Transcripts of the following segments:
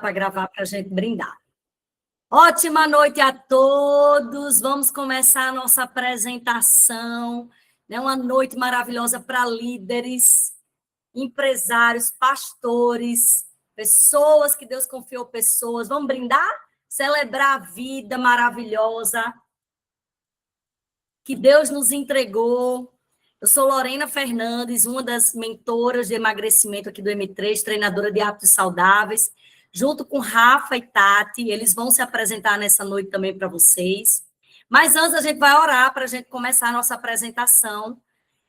para gravar para a gente brindar. Ótima noite a todos. Vamos começar a nossa apresentação. É uma noite maravilhosa para líderes, empresários, pastores, pessoas que Deus confiou pessoas. Vamos brindar? Celebrar a vida maravilhosa que Deus nos entregou. Eu sou Lorena Fernandes, uma das mentoras de emagrecimento aqui do M3, treinadora de hábitos saudáveis, junto com Rafa e Tati. Eles vão se apresentar nessa noite também para vocês. Mas antes a gente vai orar para a gente começar a nossa apresentação.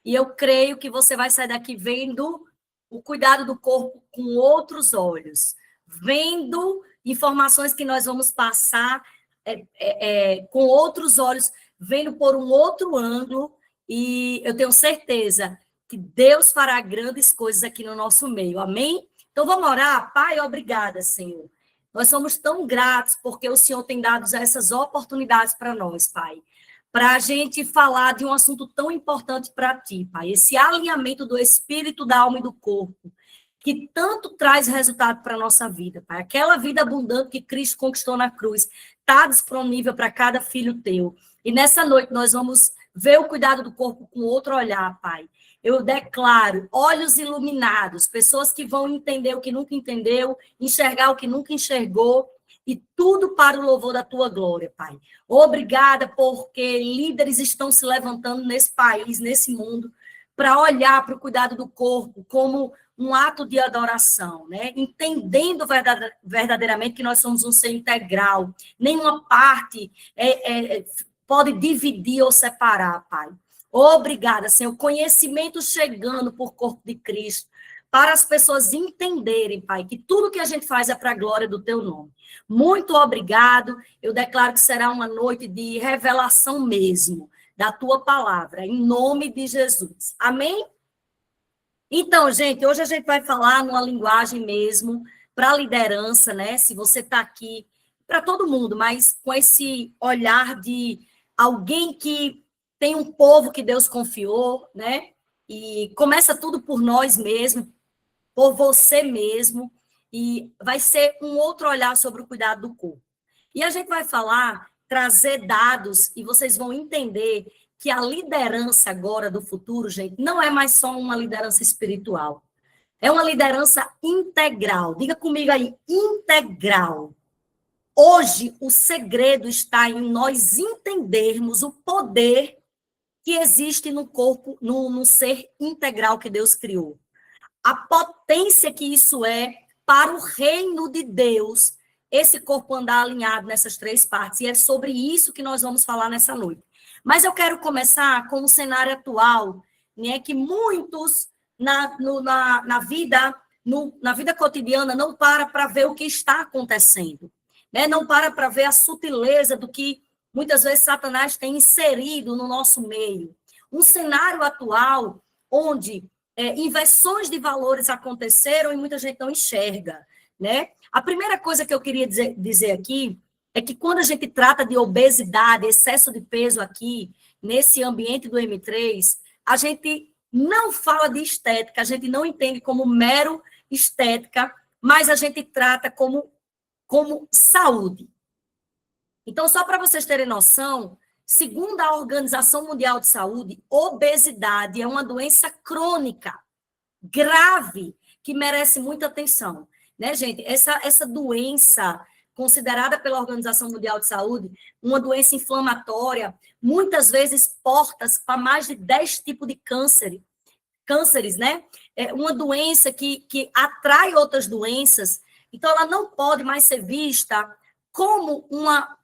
E eu creio que você vai sair daqui vendo o cuidado do corpo com outros olhos, vendo informações que nós vamos passar com outros olhos, vendo por um outro ângulo, e eu tenho certeza que Deus fará grandes coisas aqui no nosso meio, amém? Então vamos orar. Pai, obrigada, Senhor. Nós somos tão gratos porque o Senhor tem dado essas oportunidades para nós, Pai, para a gente falar de um assunto tão importante para Ti, Pai, esse alinhamento do espírito, da alma e do corpo, que tanto traz resultado para a nossa vida, Pai. Aquela vida abundante que Cristo conquistou na cruz está disponível para cada filho Teu. E nessa noite nós vamos ver o cuidado do corpo com outro olhar, Pai. Eu declaro olhos iluminados, pessoas que vão entender o que nunca entendeu, enxergar o que nunca enxergou, e tudo para o louvor da Tua glória, Pai. Obrigada porque líderes estão se levantando nesse país, nesse mundo, para olhar para o cuidado do corpo como um ato de adoração, né? Entendendo verdadeiramente que nós somos um ser integral. Nenhuma parte pode dividir ou separar, Pai. Obrigada, Senhor. Conhecimento chegando por corpo de Cristo, para as pessoas entenderem, Pai, que tudo que a gente faz é para a glória do Teu nome. Muito obrigado. Eu declaro que será uma noite de revelação mesmo da Tua palavra, em nome de Jesus. Amém? Então, gente, hoje a gente vai falar numa linguagem mesmo para a liderança, né? Se você está aqui, para todo mundo, mas com esse olhar de alguém que tem um povo que Deus confiou, né? E começa tudo por nós mesmos, por você mesmo, e vai ser um outro olhar sobre o cuidado do corpo. E a gente vai falar, trazer dados, e vocês vão entender que a liderança agora do futuro, gente, não é mais só uma liderança espiritual. É uma liderança integral. Diga comigo aí, integral. Hoje, o segredo está em nós entendermos o poder que existe no corpo, no ser integral que Deus criou. A potência que isso é para o reino de Deus, esse corpo andar alinhado nessas três partes. E é sobre isso que nós vamos falar nessa noite. Mas eu quero começar com o cenário atual, né, que muitos na vida cotidiana não para ver o que está acontecendo, né? Não para ver a sutileza do que muitas vezes Satanás tem inserido no nosso meio. Um cenário atual onde inversões de valores aconteceram e muita gente não enxerga, né? A primeira coisa que eu queria dizer aqui é que quando a gente trata de obesidade, excesso de peso aqui, nesse ambiente do M3, a gente não fala de estética, a gente não entende como mero estética, mas a gente trata como saúde. Então, só para vocês terem noção, segundo a Organização Mundial de Saúde, obesidade é uma doença crônica, grave, que merece muita atenção. Né, gente? Essa doença, considerada pela Organização Mundial de Saúde, uma doença inflamatória, muitas vezes portas para mais de 10 tipos de cânceres, né? É uma doença que atrai outras doenças, então ela não pode mais ser vista como uma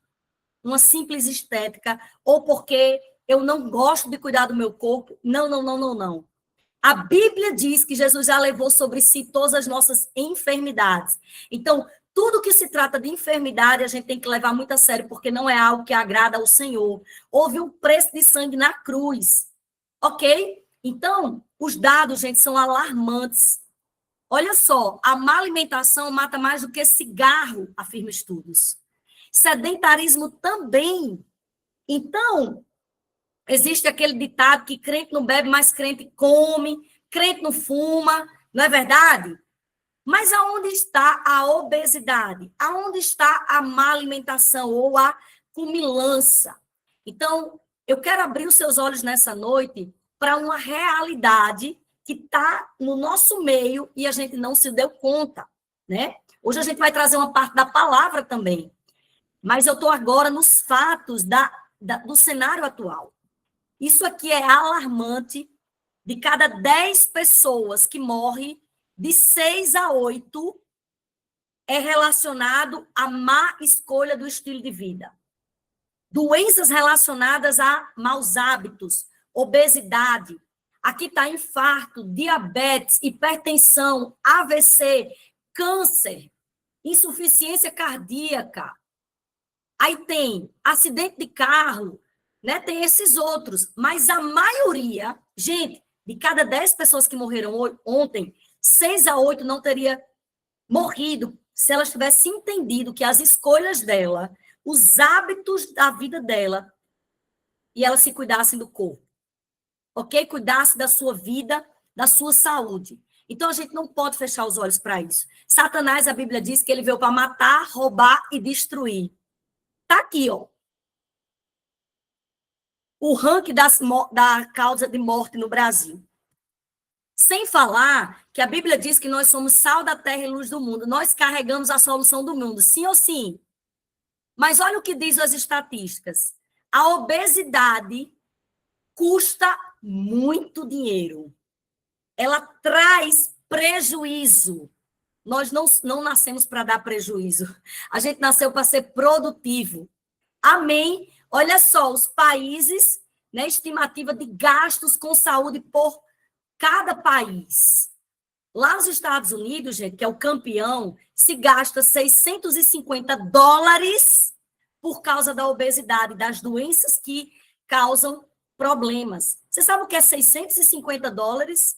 simples estética, ou porque eu não gosto de cuidar do meu corpo. Não, não, não, não, não. A Bíblia diz que Jesus já levou sobre si todas as nossas enfermidades. Então, tudo que se trata de enfermidade, a gente tem que levar muito a sério, porque não é algo que agrada ao Senhor. Houve um preço de sangue na cruz, ok? Então, os dados, gente, são alarmantes. Olha só, a má alimentação mata mais do que cigarro, afirma estudos. Sedentarismo também. Então, existe aquele ditado que crente não bebe, mas crente come, crente não fuma, não é verdade? Mas aonde está a obesidade? Aonde está a má alimentação ou a cumilança? Então, eu quero abrir os seus olhos nessa noite para uma realidade que está no nosso meio e a gente não se deu conta, né? Hoje a gente vai trazer uma parte da palavra também, mas eu estou agora nos fatos do cenário atual. Isso aqui é alarmante. De cada 10 pessoas que morrem, de 6 a 8 é relacionado à má escolha do estilo de vida. Doenças relacionadas a maus hábitos, obesidade. Aqui está infarto, diabetes, hipertensão, AVC, câncer, insuficiência cardíaca. Aí tem acidente de carro, né? Tem esses outros. Mas a maioria, gente, de cada 10 pessoas que morreram ontem, 6 a 8 não teria morrido se elas tivessem entendido que as escolhas dela, os hábitos da vida dela, e elas se cuidassem do corpo, ok? Cuidasse da sua vida, da sua saúde. Então, a gente não pode fechar os olhos para isso. Satanás, a Bíblia diz que ele veio para matar, roubar e destruir. Está aqui, ó. O ranking da causa de morte no Brasil. Sem falar que a Bíblia diz que nós somos sal da terra e luz do mundo. Nós carregamos a solução do mundo, sim ou sim? Mas olha o que diz as estatísticas. A obesidade custa muito dinheiro. Ela traz prejuízo. Nós não nascemos para dar prejuízo. A gente nasceu para ser produtivo. Amém? Olha só, os países, né, estimativa de gastos com saúde por cada país. Lá nos Estados Unidos, gente, que é o campeão, se gasta $650 por causa da obesidade, das doenças que causam problemas. Você sabe o que é $650?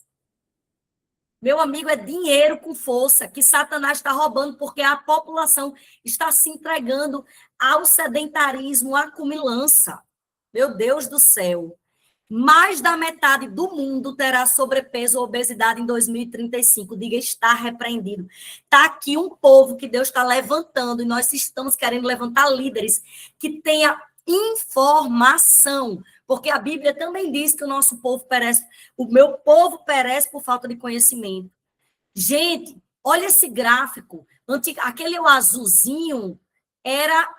Meu amigo, é dinheiro com força que Satanás está roubando porque a população está se entregando ao sedentarismo, à cumilança. Meu Deus do céu. Mais da metade do mundo terá sobrepeso ou obesidade em 2035. Diga, está repreendido. Está aqui um povo que Deus está levantando e nós estamos querendo levantar líderes que tenha informação, porque a Bíblia também diz que o nosso povo perece, o meu povo perece por falta de conhecimento. Gente, olha esse gráfico. Aquele azulzinho era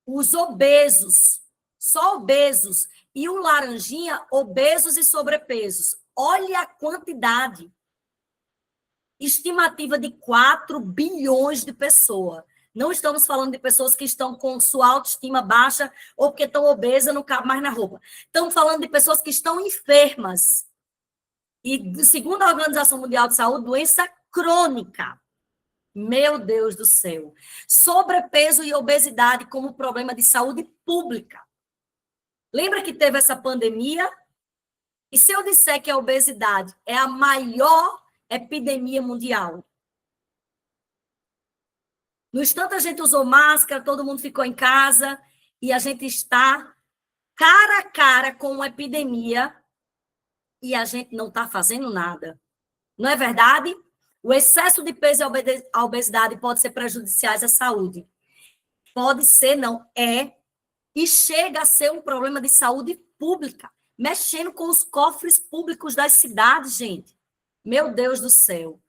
os obesos, só obesos, e o laranjinha, obesos e sobrepesos. Olha a quantidade. Estimativa de 4 bilhões de pessoas. Não estamos falando de pessoas que estão com sua autoestima baixa ou porque estão obesas, não cabe mais na roupa. Estamos falando de pessoas que estão enfermas. E, segundo a Organização Mundial de Saúde, doença crônica. Meu Deus do céu. Sobrepeso e obesidade como problema de saúde pública. Lembra que teve essa pandemia? E se eu disser que a obesidade é a maior epidemia mundial? No instante, a gente usou máscara, todo mundo ficou em casa e a gente está cara a cara com uma epidemia e a gente não está fazendo nada. Não é verdade? O excesso de peso e a obesidade pode ser prejudiciais à saúde. Pode ser, não é. E chega a ser um problema de saúde pública, mexendo com os cofres públicos das cidades, gente. Meu Deus do céu.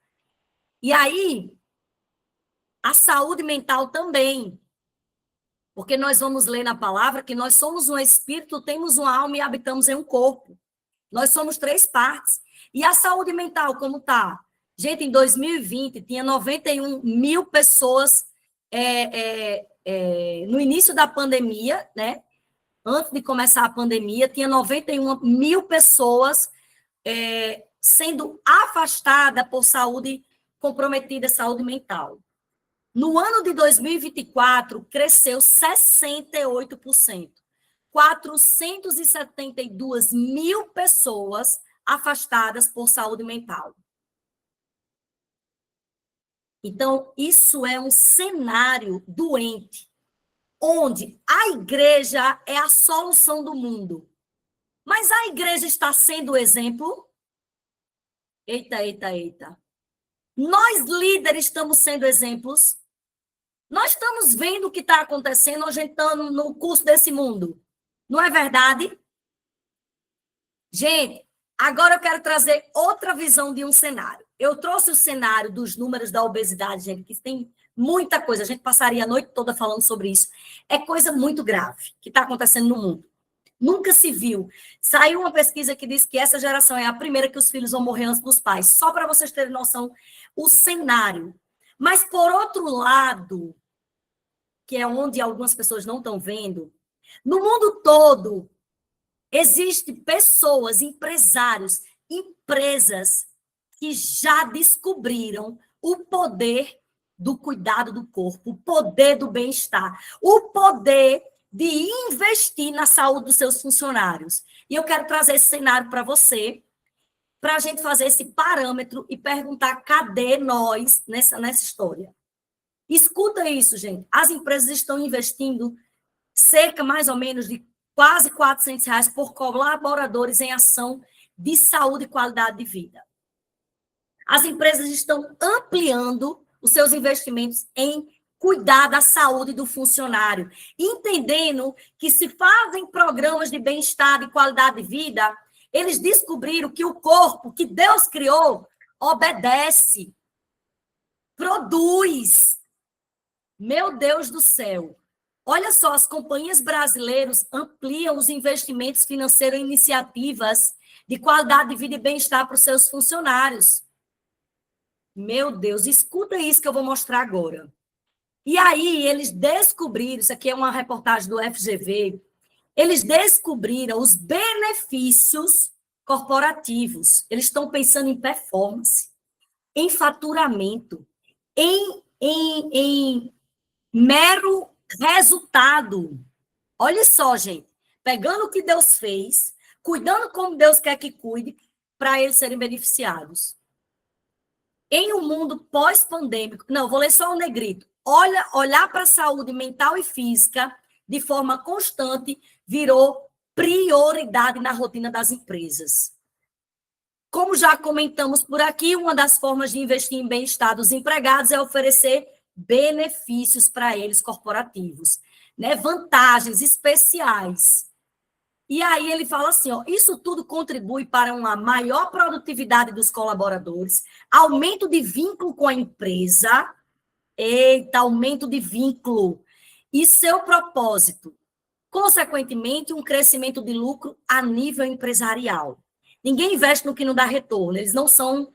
E aí, a saúde mental também. Porque nós vamos ler na palavra que nós somos um espírito, temos uma alma e habitamos em um corpo. Nós somos 3 partes. E a saúde mental, como está? Gente, em 2020, tinha 91 mil pessoas no início da pandemia, né? Antes de começar a pandemia, tinha 91 mil pessoas sendo afastadas por saúde comprometida, saúde mental. No ano de 2024, cresceu 68%. 472 mil pessoas afastadas por saúde mental. Então, isso é um cenário doente, onde a igreja é a solução do mundo. Mas a igreja está sendo o exemplo? Eita, eita, eita. Nós, líderes, estamos sendo exemplos. Nós estamos vendo o que está acontecendo, a gente está no curso desse mundo. Não é verdade? Gente, agora eu quero trazer outra visão de um cenário. Eu trouxe o cenário dos números da obesidade, gente, que tem muita coisa. A gente passaria a noite toda falando sobre isso. É coisa muito grave que está acontecendo no mundo. Nunca se viu. Saiu uma pesquisa que diz que essa geração é a primeira que os filhos vão morrer antes dos pais. Só para vocês terem noção, o cenário. Mas, por outro lado, que é onde algumas pessoas não estão vendo, no mundo todo, existem pessoas, empresários, empresas que já descobriram o poder do cuidado do corpo, o poder do bem-estar, o poder de investir na saúde dos seus funcionários. E eu quero trazer esse cenário para você, para a gente fazer esse parâmetro e perguntar cadê nós nessa história. Escuta isso, gente. As empresas estão investindo cerca, mais ou menos, de quase R$ 400 por colaboradores em ação de saúde e qualidade de vida. As empresas estão ampliando os seus investimentos em cuidar da saúde do funcionário, entendendo que se fazem programas de bem-estar e qualidade de vida, eles descobriram que o corpo que Deus criou obedece, produz. Meu Deus do céu. Olha só, as companhias brasileiras ampliam os investimentos financeiros em iniciativas de qualidade de vida e bem-estar para os seus funcionários. Meu Deus, escuta isso que eu vou mostrar agora. E aí, eles descobriram, isso aqui é uma reportagem do FGV, eles descobriram os benefícios corporativos. Eles estão pensando em performance, em faturamento, em mero resultado. Olha só, gente, pegando o que Deus fez, cuidando como Deus quer que cuide, para eles serem beneficiados. Em um mundo pós-pandêmico, não, vou ler só o negrito. Olhar para a saúde mental e física de forma constante virou prioridade na rotina das empresas. Como já comentamos por aqui, uma das formas de investir em bem-estar dos empregados é oferecer benefícios para eles corporativos, né? Vantagens especiais. E aí ele fala assim, ó, isso tudo contribui para uma maior produtividade dos colaboradores, aumento de vínculo com a empresa, aumento de vínculo, e seu propósito, consequentemente, um crescimento de lucro a nível empresarial. Ninguém investe no que não dá retorno, eles não estão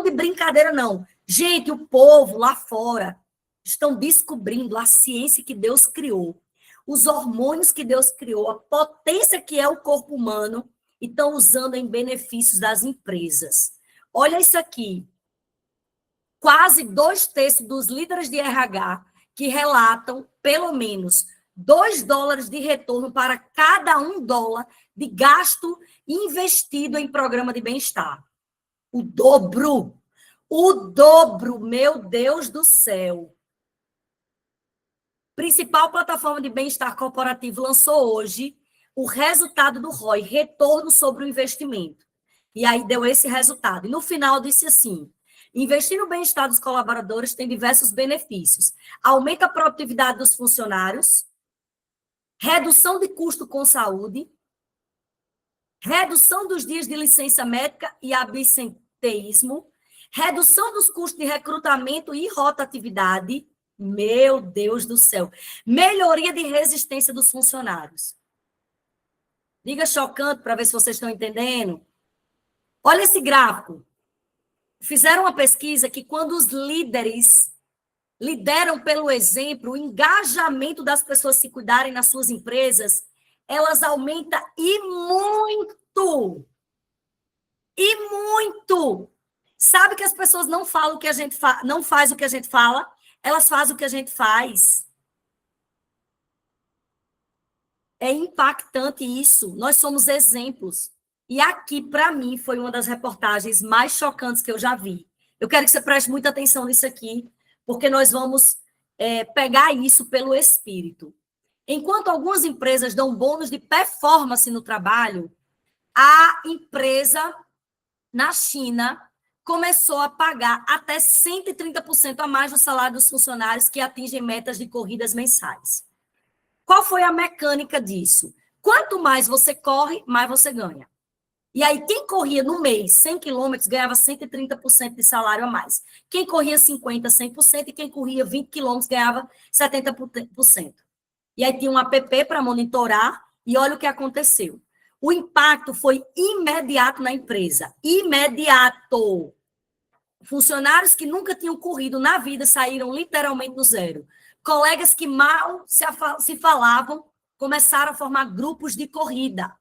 de brincadeira, não. Gente, o povo lá fora estão descobrindo a ciência que Deus criou, os hormônios que Deus criou, a potência que é o corpo humano, e estão usando em benefícios das empresas. Olha isso aqui. Quase 2/3 dos líderes de RH que relatam pelo menos $2 de retorno para cada $1 de gasto investido em programa de bem-estar. O dobro, meu Deus do céu. Principal plataforma de bem-estar corporativo lançou hoje o resultado do ROI, retorno sobre o investimento. E aí deu esse resultado. E no final disse assim, investir no bem-estar dos colaboradores tem diversos benefícios. Aumenta a produtividade dos funcionários, redução de custo com saúde, redução dos dias de licença médica e absenteísmo, redução dos custos de recrutamento e rotatividade, meu Deus do céu, melhoria de resistência dos funcionários. Diga chocante para ver se vocês estão entendendo. Olha esse gráfico. Fizeram uma pesquisa que quando os líderes lideram pelo exemplo, o engajamento das pessoas se cuidarem nas suas empresas, elas aumentam e muito. E muito. Sabe que as pessoas não falam o que a gente não faz o que a gente fala, elas fazem o que a gente faz. É impactante isso. Nós somos exemplos. E aqui, para mim, foi uma das reportagens mais chocantes que eu já vi. Eu quero que você preste muita atenção nisso aqui, porque nós vamos pegar isso pelo espírito. Enquanto algumas empresas dão bônus de performance no trabalho, a empresa na China, começou a pagar até 130% a mais do salário dos funcionários que atingem metas de corridas mensais. Qual foi a mecânica disso? Quanto mais você corre, mais você ganha. E aí, quem corria no mês 100 quilômetros ganhava 130% de salário a mais. Quem corria 50, 100%, e quem corria 20 quilômetros ganhava 70%. E aí tinha um app para monitorar, e olha o que aconteceu. O impacto foi imediato na empresa. Imediato. Funcionários que nunca tinham corrido na vida saíram literalmente do zero. Colegas que mal se falavam começaram a formar grupos de corrida.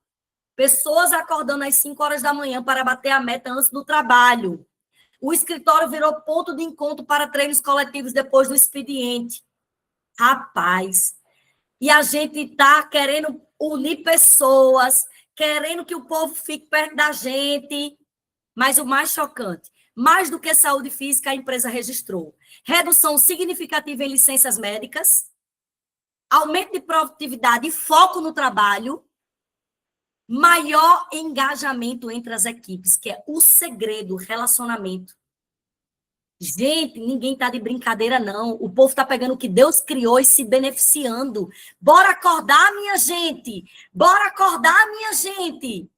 Pessoas acordando às 5 horas da manhã para bater a meta antes do trabalho. O escritório virou ponto de encontro para treinos coletivos depois do expediente. Rapaz, e a gente está querendo unir pessoas, querendo que o povo fique perto da gente. Mas o mais chocante, mais do que saúde física, a empresa registrou redução significativa em licenças médicas, aumento de produtividade e foco no trabalho, maior engajamento entre as equipes, que é o segredo, relacionamento. Gente, ninguém está de brincadeira, não. O povo está pegando o que Deus criou e se beneficiando. Bora acordar, minha gente! Bora acordar, minha gente!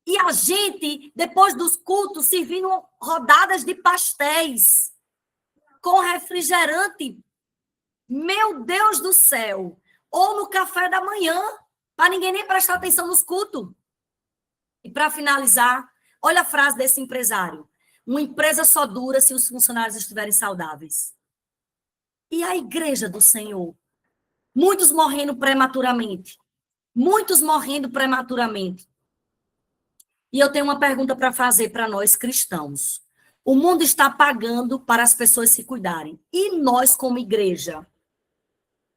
E a gente, depois dos cultos, servindo rodadas de pastéis com refrigerante. Meu Deus do céu! Ou no café da manhã, para ninguém nem prestar atenção nos cultos. E para finalizar, olha a frase desse empresário. Uma empresa só dura se os funcionários estiverem saudáveis. E a igreja do Senhor? Muitos morrendo prematuramente. Muitos morrendo prematuramente. E eu tenho uma pergunta para fazer para nós cristãos. O mundo está pagando para as pessoas se cuidarem. E nós, como igreja?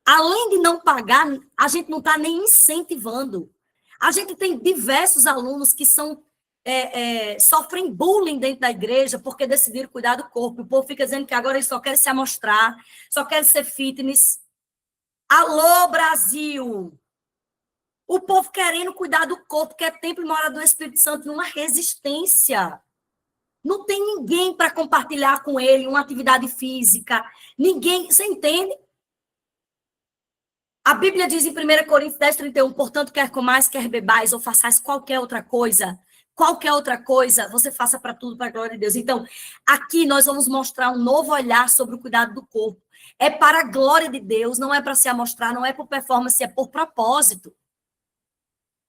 Além de não pagar, a gente não está nem incentivando. A gente tem diversos alunos que sofrem bullying dentro da igreja porque decidiram cuidar do corpo. O povo fica dizendo que agora eles só querem se amostrar, só querem ser fitness. Alô, Brasil! O povo querendo cuidar do corpo, que é templo e morada do Espírito Santo, numa resistência. Não tem ninguém para compartilhar com ele uma atividade física. Ninguém, você entende? A Bíblia diz em 1 Coríntios 10, 31, portanto, quer comais, quer bebais, ou façais qualquer outra coisa, você faça para tudo, para a glória de Deus. Então, aqui nós vamos mostrar um novo olhar sobre o cuidado do corpo. É para a glória de Deus, não é para se amostrar, não é por performance, é por propósito.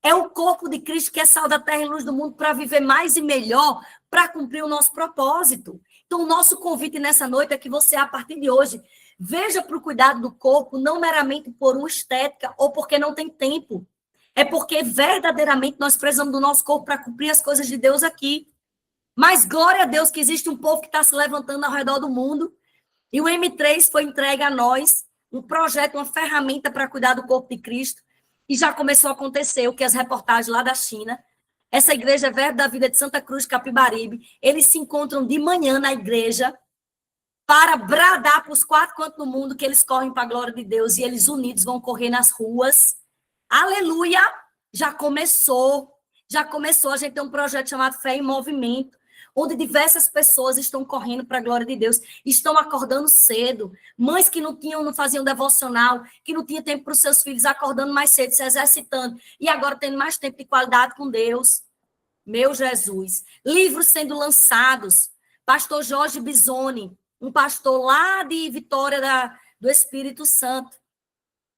É o corpo de Cristo que é sal da terra e luz do mundo para viver mais e melhor, para cumprir o nosso propósito. Então, o nosso convite nessa noite é que você, a partir de hoje, veja para o cuidado do corpo, não meramente por uma estética ou porque não tem tempo. É porque verdadeiramente nós precisamos do nosso corpo para cumprir as coisas de Deus aqui. Mas glória a Deus que existe um povo que está se levantando ao redor do mundo. E o M3 foi entregue a nós, um projeto, uma ferramenta para cuidar do corpo de Cristo. E já começou a acontecer o que as reportagens lá da China. Essa igreja é Verbo da Vida de Santa Cruz, Capibaribe. Eles se encontram de manhã na igreja para bradar para os 4 cantos do mundo que eles correm para a glória de Deus e eles unidos vão correr nas ruas. Aleluia! Já começou. A gente tem um projeto chamado Fé em Movimento, onde diversas pessoas estão correndo para a glória de Deus, estão acordando cedo, mães que não faziam devocional, que não tinham tempo para os seus filhos, acordando mais cedo, se exercitando, e agora tendo mais tempo de qualidade com Deus. Meu Jesus. Livros sendo lançados. Pastor Jorge Bisoni, um pastor lá de Vitória do Espírito Santo.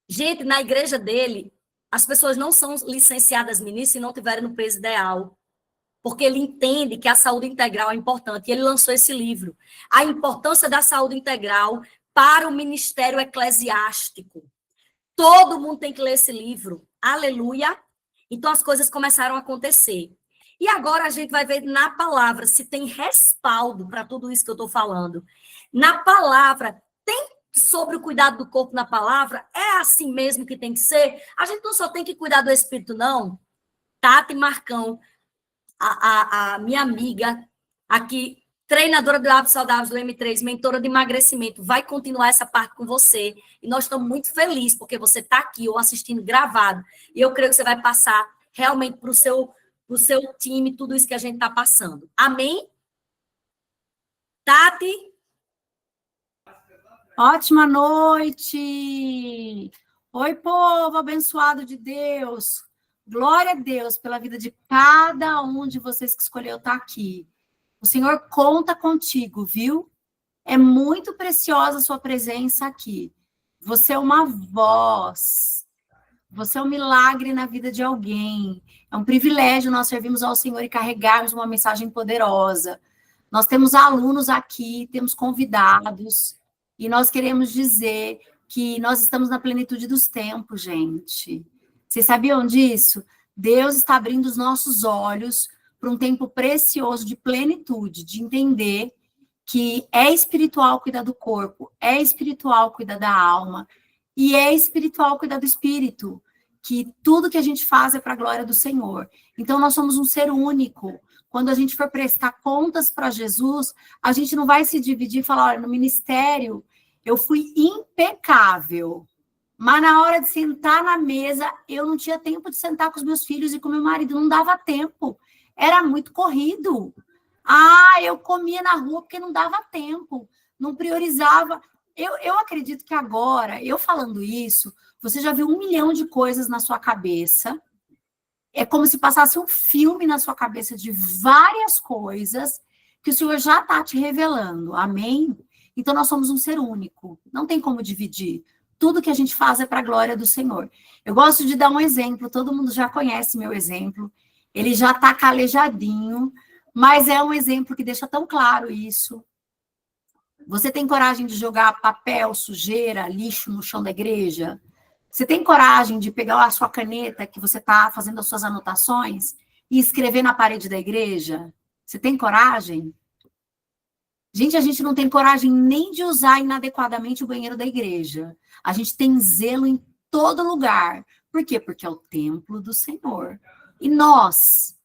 Gente, na igreja dele, as pessoas não são licenciadas ministras se não tiverem no peso ideal. Porque ele entende que a saúde integral é importante. E ele lançou esse livro. A importância da saúde integral para o ministério eclesiástico. Todo mundo tem que ler esse livro. Aleluia! Então, as coisas começaram a acontecer. E agora a gente vai ver na palavra se tem respaldo para tudo isso que eu estou falando. Na palavra, tem sobre o cuidado do corpo na palavra? É assim mesmo que tem que ser? A gente não só tem que cuidar do espírito, não. Tati Marcão, a minha amiga aqui, treinadora de hábitos saudáveis do M3, mentora de emagrecimento, vai continuar essa parte com você. E nós estamos muito felizes porque você está aqui ou assistindo gravado. E eu creio que você vai passar realmente para do seu time, tudo isso que a gente está passando. Amém? Tati? Ótima noite! Oi, povo abençoado de Deus! Glória a Deus pela vida de cada um de vocês que escolheu estar aqui. O Senhor conta contigo, viu? É muito preciosa a sua presença aqui. Você é uma voz. Você é um milagre na vida de alguém. É um privilégio nós servirmos ao Senhor e carregarmos uma mensagem poderosa. Nós temos alunos aqui, temos convidados, e nós queremos dizer que nós estamos na plenitude dos tempos, gente. Vocês sabiam disso? Deus está abrindo os nossos olhos para um tempo precioso de plenitude, de entender que é espiritual cuidar do corpo, é espiritual cuidar da alma, e é espiritual cuidar do espírito, que tudo que a gente faz é para a glória do Senhor. Então, nós somos um ser único. Quando a gente for prestar contas para Jesus, a gente não vai se dividir e falar, olha, no ministério eu fui impecável, mas na hora de sentar na mesa, eu não tinha tempo de sentar com os meus filhos e com meu marido, não dava tempo, era muito corrido. Eu comia na rua porque não dava tempo, não priorizava. Eu acredito que agora, eu falando isso, você já viu 1 milhão de coisas na sua cabeça. É como se passasse um filme na sua cabeça de várias coisas que o Senhor já está te revelando. Amém? Então, nós somos um ser único. Não tem como dividir. Tudo que a gente faz é para a glória do Senhor. Eu gosto de dar um exemplo. Todo mundo já conhece meu exemplo. Ele já está calejadinho, mas é um exemplo que deixa tão claro isso. Você tem coragem de jogar papel, sujeira, lixo no chão da igreja? Você tem coragem de pegar a sua caneta que você está fazendo as suas anotações e escrever na parede da igreja? Você tem coragem? Gente, a gente não tem coragem nem de usar inadequadamente o banheiro da igreja. A gente tem zelo em todo lugar. Por quê? Porque é o templo do Senhor. E nós,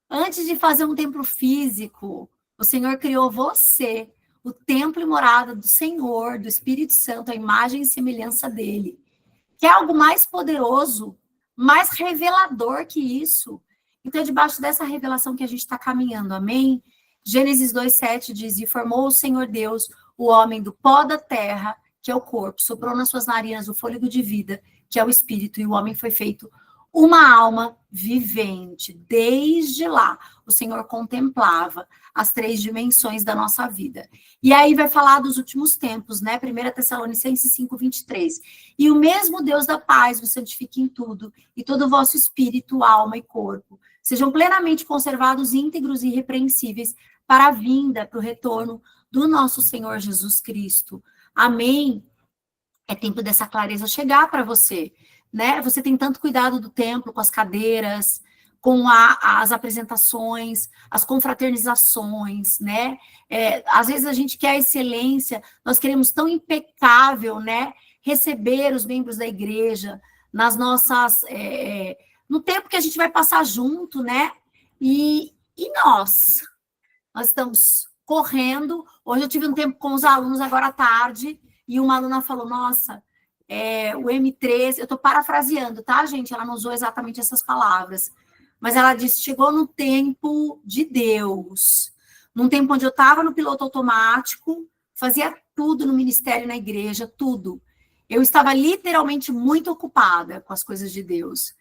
antes de fazer um templo físico, o Senhor criou você, o templo e morada do Senhor, do Espírito Santo, a imagem e semelhança dele. Que é algo mais poderoso, mais revelador que isso. Então, é debaixo dessa revelação que a gente está caminhando, amém? Gênesis 2,7 diz, e formou o Senhor Deus o homem do pó da terra, que é o corpo, soprou nas suas narinas o fôlego de vida, que é o espírito, e o homem foi feito uma alma vivente. Desde lá, o Senhor contemplava as 3 dimensões da nossa vida. E aí vai falar dos últimos tempos, né? 1 Tessalonicenses 5:23. E o mesmo Deus da paz vos santifique em tudo, e todo o vosso espírito, alma e corpo sejam plenamente conservados íntegros e irrepreensíveis para a vinda, para o retorno do nosso Senhor Jesus Cristo. Amém? É tempo dessa clareza chegar para você, né? Você tem tanto cuidado do templo, com as cadeiras, com as apresentações, as confraternizações, né? Às vezes a gente quer a excelência, nós queremos tão impecável, né? Receber os membros da igreja nas nossas... no tempo que a gente vai passar junto, né? E nós estamos correndo. Hoje eu tive um tempo com os alunos, agora à tarde, e uma aluna falou, nossa, o M3, eu estou parafraseando, tá, gente? Ela não usou exatamente essas palavras, mas ela disse, chegou no tempo de Deus, num tempo onde eu estava no piloto automático, fazia tudo no ministério, na igreja, tudo. Eu estava literalmente muito ocupada com as coisas de Deus.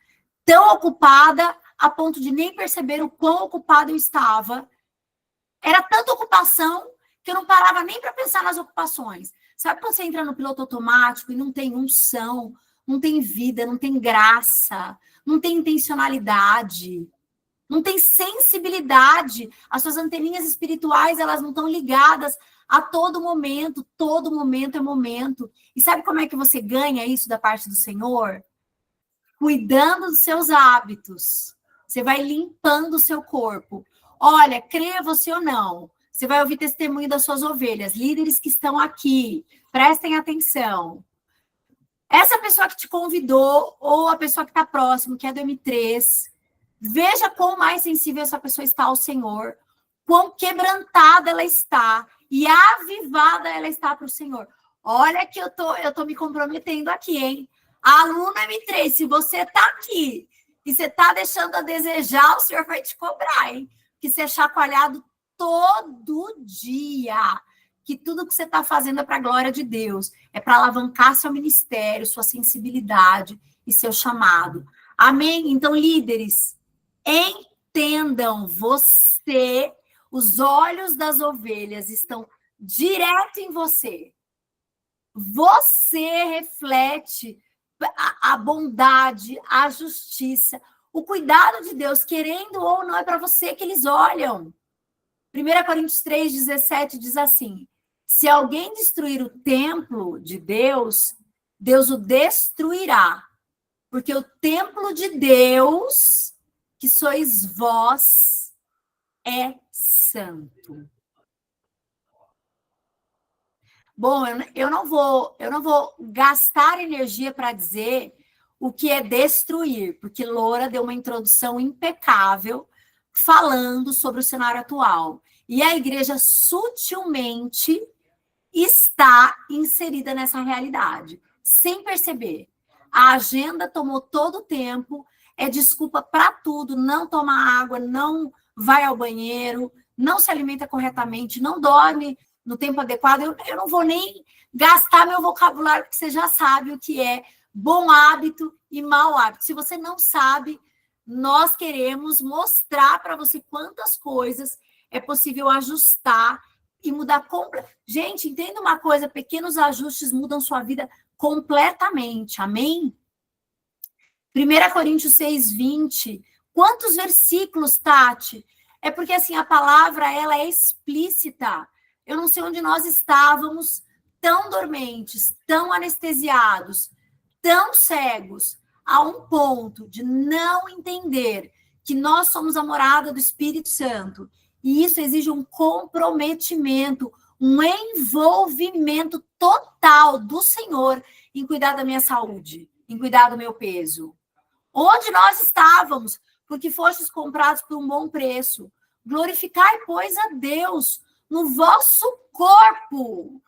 Tão ocupada a ponto de nem perceber o quão ocupada eu estava. Era tanta ocupação que eu não parava nem para pensar nas ocupações. Sabe quando você entra no piloto automático e não tem unção, não tem vida, não tem graça, não tem intencionalidade, não tem sensibilidade, as suas anteninhas espirituais, elas não estão ligadas a todo momento é momento. E sabe como é que você ganha isso da parte do Senhor? Cuidando dos seus hábitos. Você vai limpando o seu corpo. Olha, creia você ou não, você vai ouvir testemunho das suas ovelhas, líderes que estão aqui, prestem atenção. Essa pessoa que te convidou, ou a pessoa que está próximo, que é do M3, veja quão mais sensível essa pessoa está ao Senhor, quão quebrantada ela está, e avivada ela está para o Senhor. Olha que eu tô me comprometendo aqui, hein? Aluno M3, se você está aqui e você está deixando a desejar, o Senhor vai te cobrar, hein? Que você é chacoalhado todo dia. Que tudo que você está fazendo é para a glória de Deus. É para alavancar seu ministério, sua sensibilidade e seu chamado. Amém? Então, líderes, entendam, os olhos das ovelhas estão direto em você. Você reflete a bondade, a justiça, o cuidado de Deus, querendo ou não, é para você que eles olham. 1 Coríntios 3,17 diz assim: se alguém destruir o templo de Deus, Deus o destruirá, porque o templo de Deus, que sois vós, é santo. Bom, eu não vou gastar energia para dizer o que é destruir, porque Loura deu uma introdução impecável falando sobre o cenário atual. E a igreja sutilmente está inserida nessa realidade, sem perceber. A agenda tomou todo o tempo, é desculpa para tudo, não toma água, não vai ao banheiro, não se alimenta corretamente, não dorme no tempo adequado. Eu não vou nem gastar meu vocabulário, porque você já sabe o que é bom hábito e mau hábito. Se você não sabe, nós queremos mostrar para você quantas coisas é possível ajustar e mudar completamente. Gente, entenda uma coisa, pequenos ajustes mudam sua vida completamente, amém? 1 Coríntios 6:20, quantos versículos, Tati? É porque, assim, a palavra, ela é explícita. Eu não sei onde nós estávamos tão dormentes, tão anestesiados, tão cegos, a um ponto de não entender que nós somos a morada do Espírito Santo. E isso exige um comprometimento, um envolvimento total do Senhor em cuidar da minha saúde, em cuidar do meu peso. Onde nós estávamos, porque fostes comprados por um bom preço. Glorificai, pois, a Deus no vosso corpo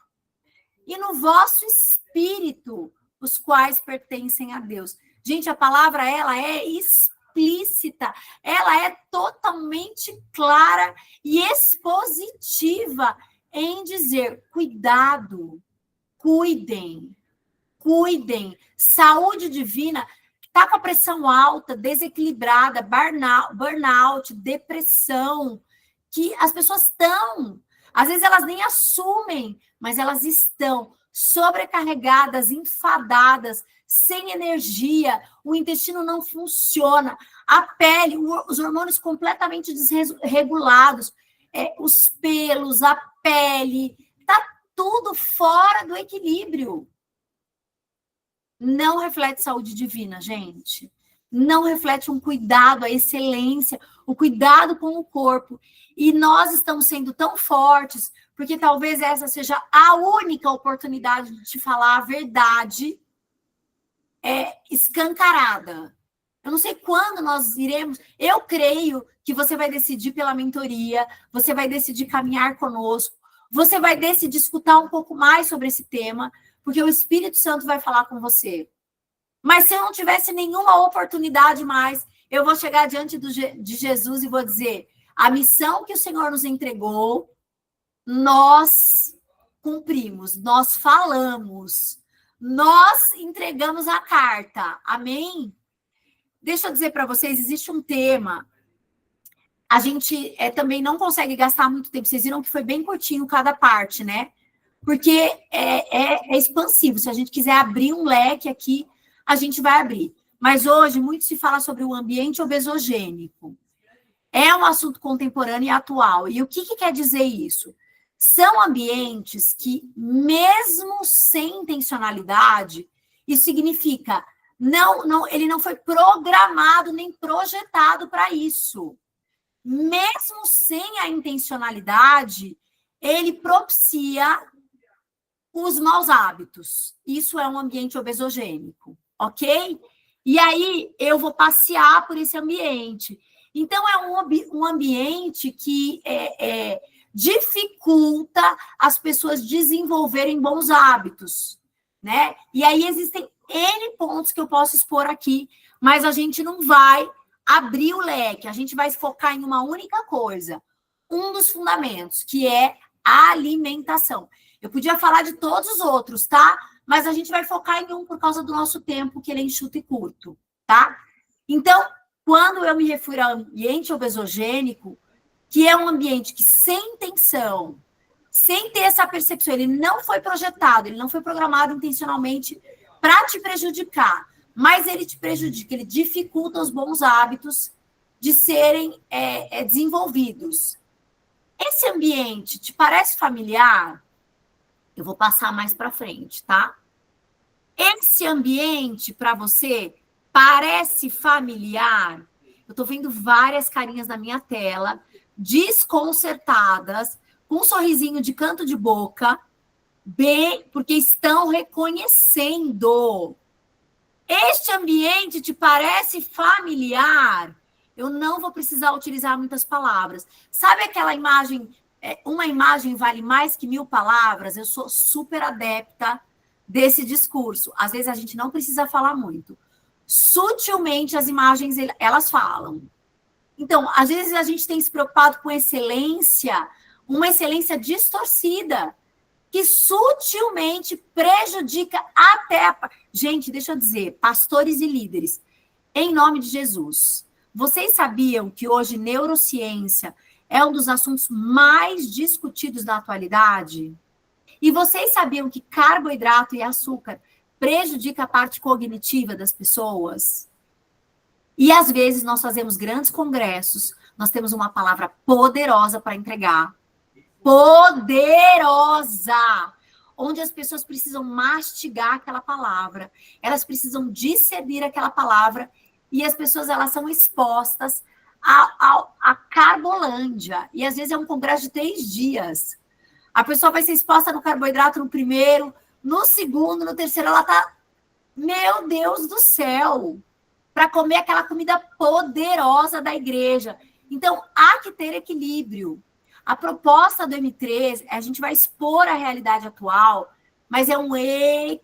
e no vosso espírito, os quais pertencem a Deus. Gente, a palavra, ela é explícita, ela é totalmente clara e expositiva em dizer, cuidado, cuidem, saúde divina. Está com a pressão alta, desequilibrada, burnout, depressão, que as pessoas estão, às vezes elas nem assumem, mas elas estão sobrecarregadas, enfadadas, sem energia, o intestino não funciona, a pele, os hormônios completamente desregulados, os pelos, a pele, está tudo fora do equilíbrio. Não reflete saúde divina, gente. Não reflete um cuidado, a excelência, o cuidado com o corpo. E nós estamos sendo tão fortes, porque talvez essa seja a única oportunidade de te falar a verdade escancarada. Eu não sei quando nós iremos. Eu creio que você vai decidir pela mentoria, você vai decidir caminhar conosco, você vai decidir escutar um pouco mais sobre esse tema, porque o Espírito Santo vai falar com você. Mas se eu não tivesse nenhuma oportunidade mais, eu vou chegar diante de Jesus e vou dizer, a missão que o Senhor nos entregou, nós cumprimos, nós falamos, nós entregamos a carta. Amém? Deixa eu dizer para vocês, existe um tema, a gente também não consegue gastar muito tempo, vocês viram que foi bem curtinho cada parte, né? Porque é expansivo. Se a gente quiser abrir um leque aqui, a gente vai abrir. Mas hoje, muito se fala sobre o ambiente obesogênico. É um assunto contemporâneo e atual. E o que quer dizer isso? São ambientes que, mesmo sem intencionalidade, isso significa, ele não foi programado nem projetado para isso. Mesmo sem a intencionalidade, ele propicia os maus hábitos. Isso é um ambiente obesogênico, ok? E aí, eu vou passear por esse ambiente. Então, é um ambiente que dificulta as pessoas desenvolverem bons hábitos, né? E aí, existem N pontos que eu posso expor aqui, mas a gente não vai abrir o leque, a gente vai focar em uma única coisa, um dos fundamentos, que é a alimentação. Eu podia falar de todos os outros, tá? Mas a gente vai focar em um por causa do nosso tempo, que ele é enxuto e curto, tá? Então, quando eu me refiro ao ambiente obesogênico, que é um ambiente que sem intenção, sem ter essa percepção, ele não foi projetado, ele não foi programado intencionalmente para te prejudicar, mas ele te prejudica, ele dificulta os bons hábitos de serem desenvolvidos. Esse ambiente te parece familiar? Eu vou passar mais para frente, tá? Esse ambiente para você parece familiar? Eu estou vendo várias carinhas na minha tela, desconcertadas, com um sorrisinho de canto de boca, bem, porque estão reconhecendo. Este ambiente te parece familiar? Eu não vou precisar utilizar muitas palavras. Sabe aquela imagem, uma imagem vale mais que 1000 palavras? Eu sou super adepta desse discurso. Às vezes a gente não precisa falar muito. Sutilmente as imagens, elas falam. Então, às vezes a gente tem se preocupado com excelência, uma excelência distorcida, que sutilmente prejudica até... Gente, deixa eu dizer, pastores e líderes, em nome de Jesus, vocês sabiam que hoje neurociência é um dos assuntos mais discutidos na atualidade? E vocês sabiam que carboidrato e açúcar prejudica a parte cognitiva das pessoas? E às vezes nós fazemos grandes congressos, nós temos uma palavra poderosa para entregar. Poderosa! Onde as pessoas precisam mastigar aquela palavra, elas precisam discernir aquela palavra, e as pessoas, elas são expostas à carbolândia. E às vezes é um congresso de 3 dias. A pessoa vai ser exposta no carboidrato no primeiro, no segundo, no terceiro, ela tá, meu Deus do céu, para comer aquela comida poderosa da igreja. Então, há que ter equilíbrio. A proposta do M3, a gente vai expor a realidade atual, mas é um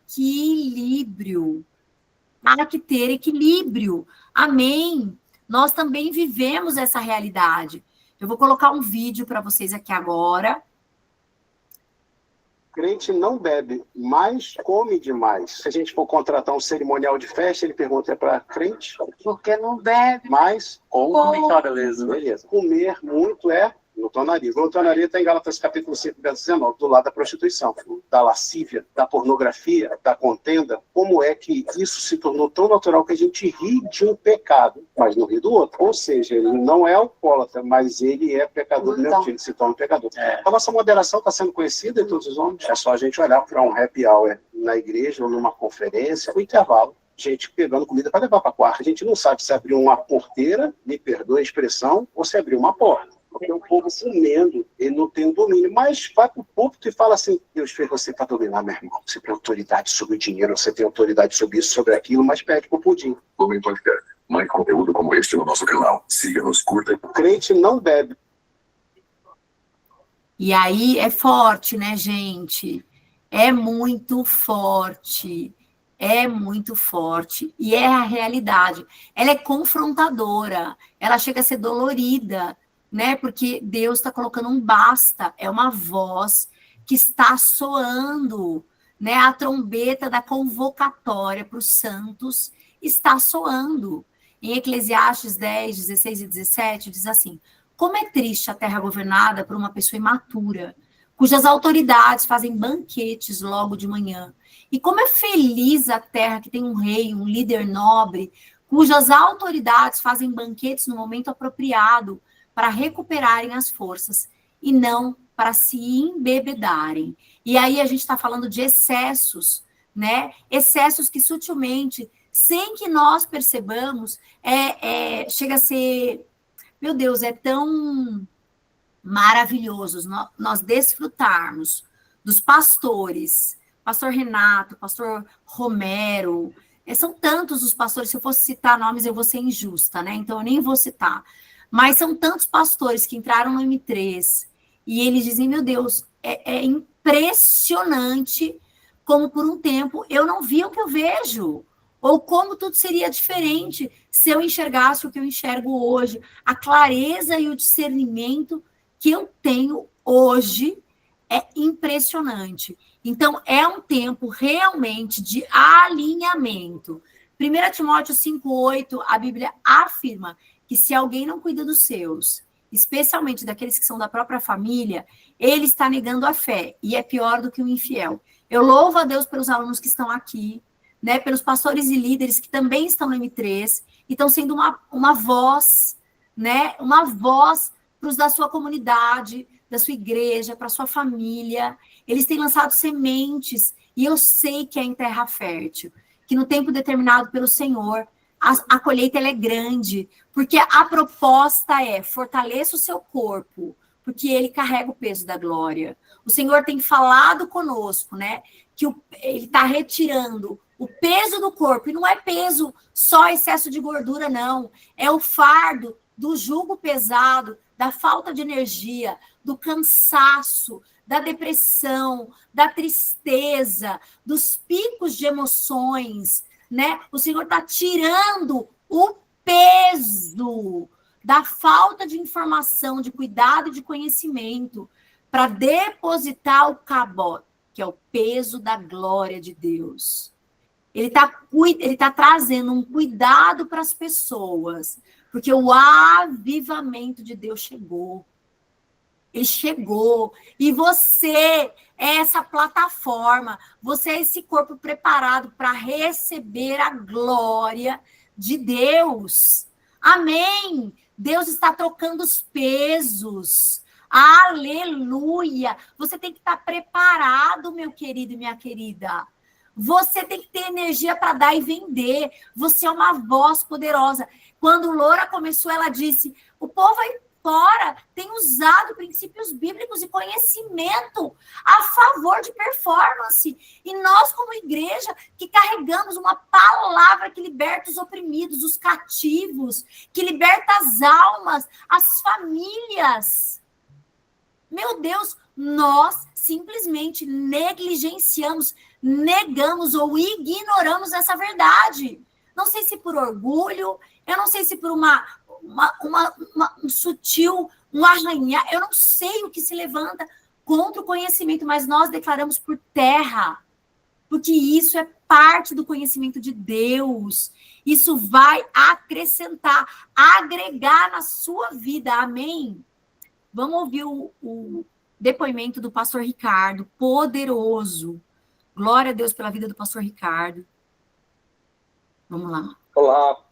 equilíbrio. Há que ter equilíbrio. Amém? Nós também vivemos essa realidade. Eu vou colocar um vídeo para vocês aqui agora. Crente não bebe, mas come demais. Se a gente for contratar um cerimonial de festa, ele pergunta, é para crente? Porque não bebe. Mas come. Beleza. Beleza. Comer muito é glutonaria. Glutonaria está em Gálatas capítulo 5, verso 19, do lado da prostituição, da lascívia, da pornografia, da contenda. Como é que isso se tornou tão natural que a gente ri de um pecado, mas não ri do outro? Ou seja, ele não é alcoólatra, mas ele é pecador do mesmo jeito, ele se torna pecador. A nossa moderação está sendo conhecida em todos os homens. É só a gente olhar para um happy hour na igreja ou numa conferência, no intervalo, gente pegando comida para levar para quarto. A gente não sabe se abriu uma porteira, me perdoe a expressão, ou se abriu uma porta. Porque o povo comendo, ele não tem o domínio. Mas vai para o púlpito e fala assim, Deus fez você para dominar, meu irmão. Você tem autoridade sobre o dinheiro, você tem autoridade sobre isso, sobre aquilo, mas pede para o pudim. Lumen Podcast. Mais conteúdo como este no nosso canal. Siga-nos, curta. O crente não bebe. E aí é forte, né, gente? É muito forte. É muito forte. E é a realidade. Ela é confrontadora. Ela chega a ser dolorida, né? Porque Deus está colocando um basta. É uma voz que está soando, né? A trombeta da convocatória para os santos está soando. Em Eclesiastes 10, 16 e 17, diz assim: como é triste a terra governada por uma pessoa imatura, cujas autoridades fazem banquetes logo de manhã. E como é feliz a terra que tem um rei, um líder nobre, cujas autoridades fazem banquetes no momento apropriado para recuperarem as forças e não para se embebedarem. E aí a gente está falando de excessos, né? Excessos que sutilmente, sem que nós percebamos, chega a ser... Meu Deus, é tão maravilhoso nós desfrutarmos dos pastores, pastor Renato, pastor Romero, são tantos os pastores, se eu fosse citar nomes eu vou ser injusta, né? Então eu nem vou citar. Mas são tantos pastores que entraram no M3 e eles dizem, meu Deus, é impressionante como por um tempo eu não via o que eu vejo, ou como tudo seria diferente se eu enxergasse o que eu enxergo hoje. A clareza e o discernimento que eu tenho hoje é impressionante. Então, é um tempo realmente de alinhamento. 1 Timóteo 5,8, a Bíblia afirma que se alguém não cuida dos seus, especialmente daqueles que são da própria família, ele está negando a fé, e é pior do que um infiel. Eu louvo a Deus pelos alunos que estão aqui, né, pelos pastores e líderes que também estão no M3, e estão sendo uma voz, né, uma voz para os da sua comunidade, da sua igreja, para a sua família. Eles têm lançado sementes, e eu sei que é em terra fértil, que no tempo determinado pelo Senhor, a colheita ela é grande, porque a proposta é fortaleça o seu corpo, porque ele carrega o peso da glória. O Senhor tem falado conosco, né, que ele está retirando o peso do corpo, e não é peso só excesso de gordura, não. É o fardo do jugo pesado, da falta de energia, do cansaço, da depressão, da tristeza, dos picos de emoções, né? O Senhor está tirando o peso da falta de informação, de cuidado e de conhecimento, para depositar o cabot, que é o peso da glória de Deus. Ele tá trazendo um cuidado para as pessoas, porque o avivamento de Deus chegou. Ele chegou. E você é essa plataforma, você é esse corpo preparado para receber a glória de Deus. Amém. Deus está trocando os pesos. Aleluia. Você tem que estar preparado, meu querido e minha querida. Você tem que ter energia para dar e vender. Você é uma voz poderosa. Quando Loura começou, ela disse, o povo aí fora tem usado princípios bíblicos e conhecimento a favor de performance. E nós, como igreja, que carregamos uma palavra que liberta os oprimidos, os cativos, que liberta as almas, as famílias. Meu Deus, nós simplesmente negligenciamos, negamos ou ignoramos essa verdade. Não sei se por orgulho, eu não sei se por um sutil, um arranhar, eu não sei o que se levanta contra o conhecimento, mas nós declaramos por terra, porque isso é parte do conhecimento de Deus. Isso vai acrescentar, agregar na sua vida, amém? Vamos ouvir o depoimento do pastor Ricardo, poderoso. Glória a Deus pela vida do pastor Ricardo. Vamos lá. Olá,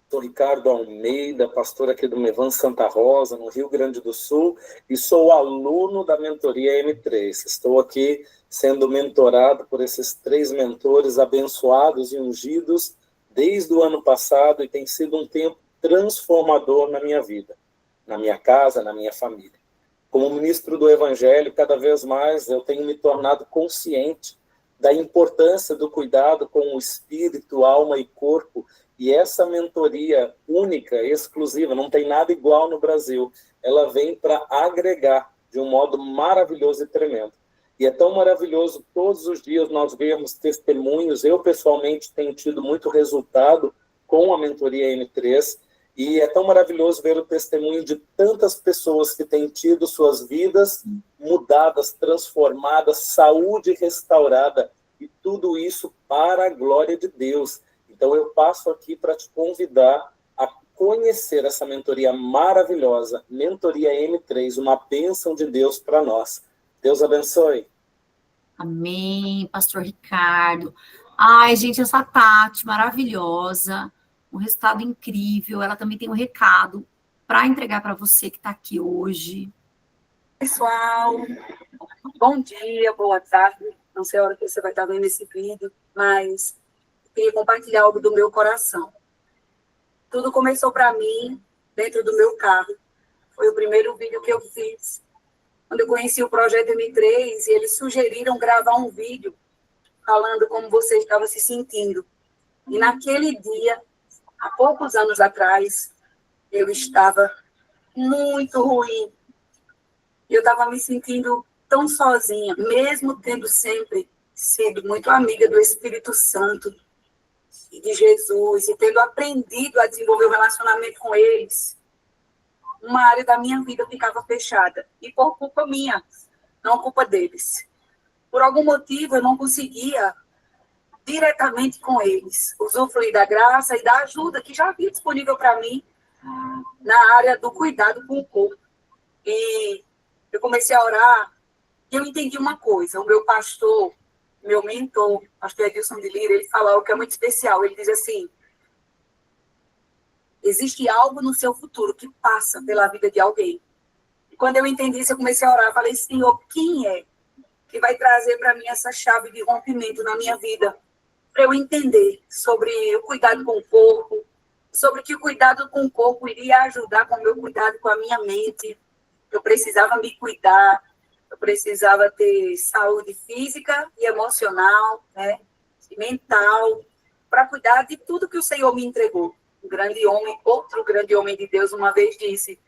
sou Ricardo Almeida, pastor aqui do Mevan Santa Rosa, no Rio Grande do Sul, e sou aluno da mentoria M3. Estou aqui sendo mentorado por esses 3 mentores abençoados e ungidos desde o ano passado, e tem sido um tempo transformador na minha vida, na minha casa, na minha família. Como ministro do Evangelho, cada vez mais eu tenho me tornado consciente da importância do cuidado com o espírito, alma e corpo, e essa mentoria única, exclusiva, não tem nada igual no Brasil, ela vem para agregar de um modo maravilhoso e tremendo. E é tão maravilhoso, todos os dias nós vemos testemunhos, eu pessoalmente tenho tido muito resultado com a mentoria M3, e é tão maravilhoso ver o testemunho de tantas pessoas que têm tido suas vidas mudadas, transformadas, saúde restaurada, e tudo isso para a glória de Deus. Então eu passo aqui para te convidar a conhecer essa mentoria maravilhosa, Mentoria M3, uma bênção de Deus para nós. Deus abençoe. Amém, pastor Ricardo. Ai, gente, essa Tati maravilhosa, um resultado incrível. Ela também tem um recado para entregar para você que está aqui hoje. Pessoal, bom dia, boa tarde. Não sei a hora que você vai estar vendo esse vídeo, mas eu queria compartilhar algo do meu coração. Tudo começou para mim dentro do meu carro. Foi o primeiro vídeo que eu fiz. Quando eu conheci o Projeto M3, e eles sugeriram gravar um vídeo falando como você estava se sentindo. E naquele dia, há poucos anos atrás, eu estava muito ruim. Eu estava me sentindo tão sozinha, mesmo tendo sempre sendo muito amiga do Espírito Santo e de Jesus, e tendo aprendido a desenvolver um relacionamento com eles, uma área da minha vida ficava fechada. E por culpa minha, não culpa deles. Por algum motivo, eu não conseguia diretamente com eles usufruir da graça e da ajuda que já havia disponível para mim na área do cuidado com o corpo. E eu comecei a orar e eu entendi uma coisa. O meu pastor, meu mentor, pastor Edilson de Lira, ele fala algo que é muito especial. Ele diz assim: existe algo no seu futuro que passa pela vida de alguém. E quando eu entendi isso, eu comecei a orar. Eu falei: Senhor, quem é que vai trazer para mim essa chave de rompimento na minha vida, para eu entender sobre o cuidado com o corpo, sobre que o cuidado com o corpo iria ajudar com o meu cuidado com a minha mente. Eu precisava me cuidar, eu precisava ter saúde física e emocional, né, e mental, para cuidar de tudo que o Senhor me entregou. Um grande homem, outro grande homem de Deus, uma vez disse: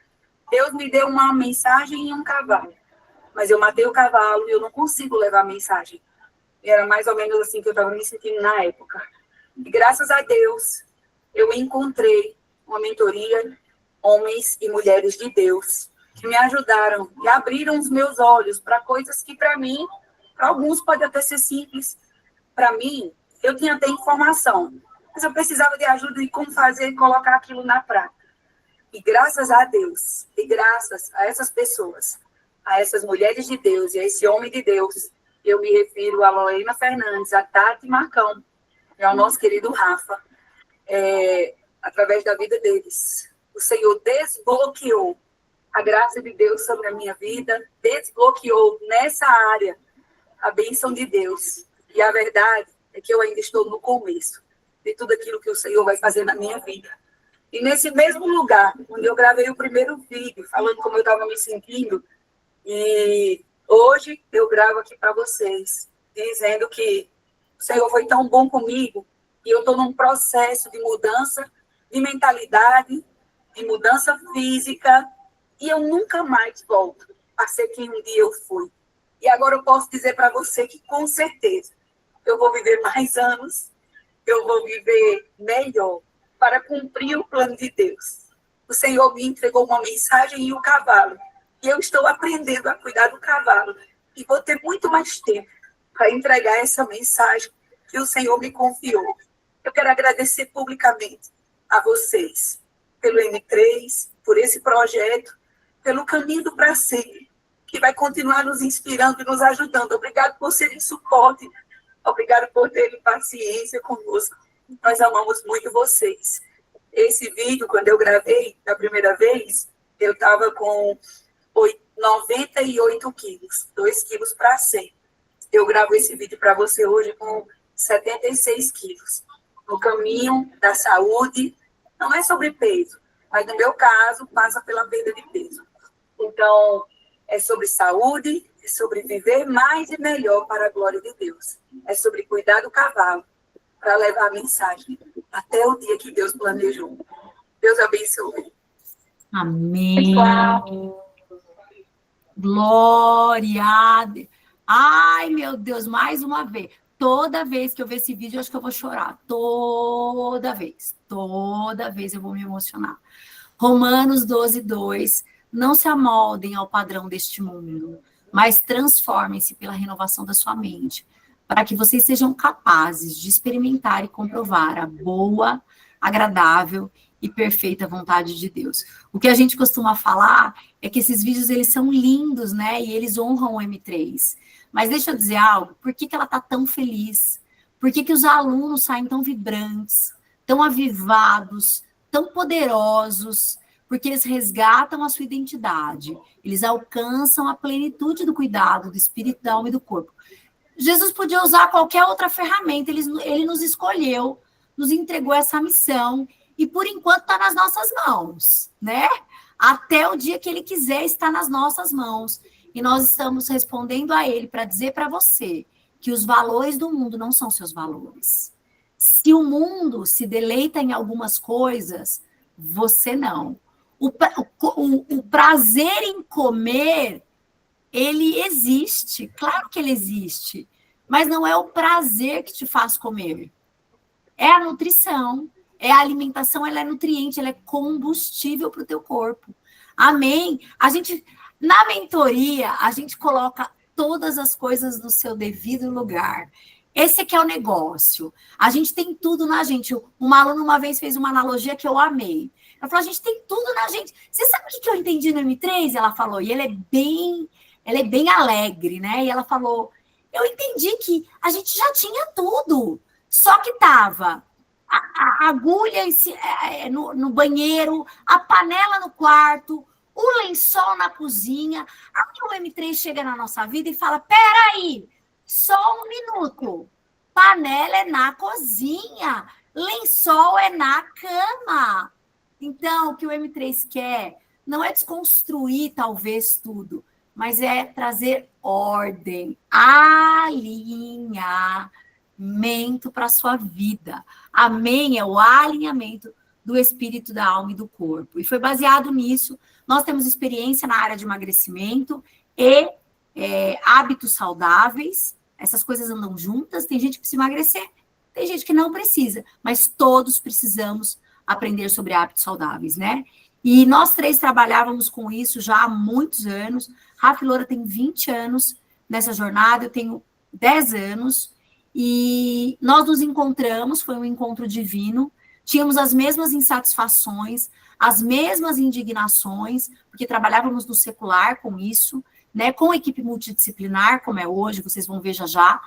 Deus me deu uma mensagem e um cavalo, mas eu matei o cavalo e eu não consigo levar a mensagem. E era mais ou menos assim que eu estava me sentindo na época. E graças a Deus, eu encontrei uma mentoria, homens e mulheres de Deus, que me ajudaram e abriram os meus olhos para coisas que, para mim, para alguns pode até ser simples. Para mim, eu tinha até informação, mas eu precisava de ajuda de como fazer e colocar aquilo na prática. E graças a Deus, e graças a essas pessoas, a essas mulheres de Deus e a esse homem de Deus, eu me refiro a Lorena Fernandes, a Tati Marcão, e ao nosso querido Rafa, através da vida deles. O Senhor desbloqueou a graça de Deus sobre a minha vida, desbloqueou nessa área a bênção de Deus. E a verdade é que eu ainda estou no começo de tudo aquilo que o Senhor vai fazer na minha vida. E nesse mesmo lugar, onde eu gravei o primeiro vídeo, falando como eu estava me sentindo, e hoje eu gravo aqui para vocês, dizendo que o Senhor foi tão bom comigo, e eu estou num processo de mudança de mentalidade, de mudança física, e eu nunca mais volto a ser quem um dia eu fui. E agora eu posso dizer para você que, com certeza, eu vou viver mais anos, eu vou viver melhor para cumprir o plano de Deus. O Senhor me entregou uma mensagem e o cavalo, e eu estou aprendendo a cuidar do cavalo, e vou ter muito mais tempo para entregar essa mensagem que o Senhor me confiou. Eu quero agradecer publicamente a vocês pelo M3, por esse projeto, pelo caminho do para sempre, que vai continuar nos inspirando e nos ajudando. Obrigado por serem suporte, obrigado por terem paciência conosco. Nós amamos muito vocês. Esse vídeo, quando eu gravei da primeira vez, eu estava com 98 quilos, 2 quilos para 100. Eu gravo esse vídeo para você hoje com 76 quilos. No caminho da saúde, não é sobre peso, mas no meu caso, passa pela perda de peso. Então, é sobre saúde, é sobre viver mais e melhor para a glória de Deus. É sobre cuidar do cavalo, para levar a mensagem até o dia que Deus planejou. Deus abençoe. Amém. Glória a Deus. Ai, meu Deus, mais uma vez. Toda vez que eu ver esse vídeo, eu acho que eu vou chorar. Toda vez eu vou me emocionar. Romanos 12:2. Não se amoldem ao padrão deste mundo, mas transformem-se pela renovação da sua mente, para que vocês sejam capazes de experimentar e comprovar a boa, agradável e perfeita vontade de Deus. O que a gente costuma falar é que esses vídeos, eles são lindos, né? E eles honram o M3. Mas deixa eu dizer algo, por que ela está tão feliz? Por que os alunos saem tão vibrantes, tão avivados, tão poderosos? Porque eles resgatam a sua identidade, eles alcançam a plenitude do cuidado do espírito, da alma e do corpo. Jesus podia usar qualquer outra ferramenta, ele nos escolheu, nos entregou essa missão, e por enquanto está nas nossas mãos, né? Até o dia que ele quiser está nas nossas mãos. E nós estamos respondendo a ele para dizer para você que os valores do mundo não são seus valores. Se o mundo se deleita em algumas coisas, você não. O prazer em comer, ele existe, claro que ele existe, mas não é o prazer que te faz comer. É a nutrição, é a alimentação, ela é nutriente, ela é combustível para o teu corpo. Amém? Na mentoria, a gente coloca todas as coisas no seu devido lugar. Esse aqui é o negócio. A gente tem tudo na gente. Uma aluna uma vez fez uma analogia que eu amei. Ela falou, a gente tem tudo na gente. Você sabe o que eu entendi no M3? Ela falou, e ela é bem alegre, né? E ela falou, eu entendi que a gente já tinha tudo. Só que tava a agulha no banheiro, a panela no quarto, o lençol na cozinha. Aí o M3 chega na nossa vida e fala, peraí, só um minuto. Panela é na cozinha, lençol é na cama. Então, o que o M3 quer não é desconstruir, talvez, tudo, mas é trazer ordem, alinhamento para a sua vida. Amém? É o alinhamento do espírito, da alma e do corpo. E foi baseado nisso. Nós temos experiência na área de emagrecimento e hábitos saudáveis. Essas coisas andam juntas. Tem gente que precisa emagrecer, tem gente que não precisa, mas todos precisamos aprender sobre hábitos saudáveis, né? E nós três trabalhávamos com isso já há muitos anos. Rafa e Loura tem 20 anos nessa jornada, eu tenho 10 anos, e nós nos encontramos, foi um encontro divino, tínhamos as mesmas insatisfações, as mesmas indignações, porque trabalhávamos no secular com isso, né, com equipe multidisciplinar, como é hoje, vocês vão ver já já,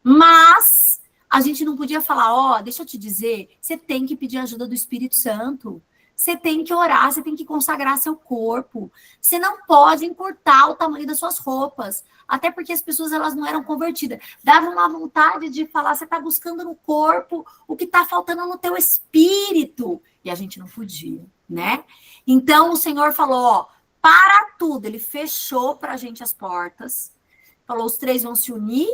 mas a gente não podia falar, deixa eu te dizer, você tem que pedir ajuda do Espírito Santo, você tem que orar, você tem que consagrar seu corpo, você não pode encurtar o tamanho das suas roupas, até porque as pessoas elas não eram convertidas, dava uma vontade de falar, você está buscando no corpo o que está faltando no teu espírito, e a gente não podia, né? Então o Senhor falou, para tudo, ele fechou para a gente as portas, falou, os três vão se unir,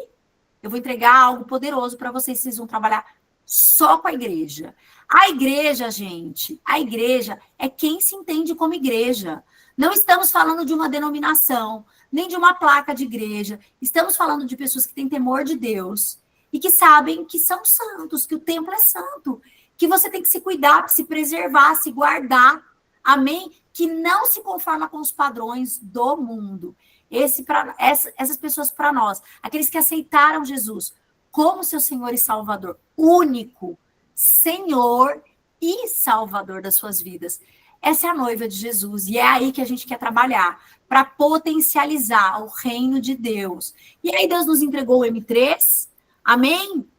eu vou entregar algo poderoso para vocês vão trabalhar só com a igreja. A igreja, gente, a igreja é quem se entende como igreja. Não estamos falando de uma denominação, nem de uma placa de igreja. Estamos falando de pessoas que têm temor de Deus e que sabem que são santos, que o templo é santo, que você tem que se cuidar, se preservar, se guardar. Amém? Que não se conforma com os padrões do mundo. Essas pessoas para nós, aqueles que aceitaram Jesus como seu Senhor e Salvador, único Senhor e Salvador das suas vidas. Essa é a noiva de Jesus, e é aí que a gente quer trabalhar, para potencializar o reino de Deus. E aí Deus nos entregou o M3, amém?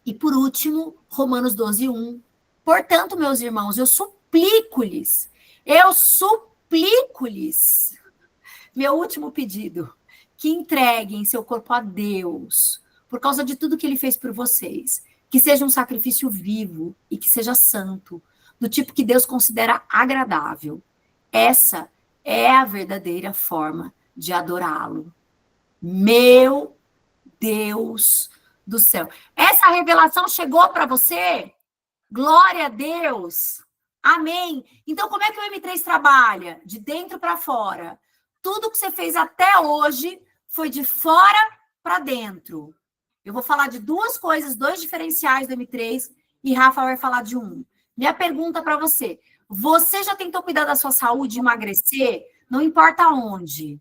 E por último, Romanos 12:1. Portanto, meus irmãos, eu suplico-lhes, meu último pedido, que entreguem seu corpo a Deus, por causa de tudo que ele fez por vocês, que seja um sacrifício vivo e que seja santo, do tipo que Deus considera agradável. Essa é a verdadeira forma de adorá-lo. Meu Deus do céu. Essa revelação chegou para você? Glória a Deus. Amém. Então, como é que o M3 trabalha? De dentro para fora. Tudo que você fez até hoje foi de fora para dentro. Eu vou falar de duas coisas, dois diferenciais do M3, e Rafa vai falar de um. Minha pergunta para você, você já tentou cuidar da sua saúde, emagrecer? Não importa onde,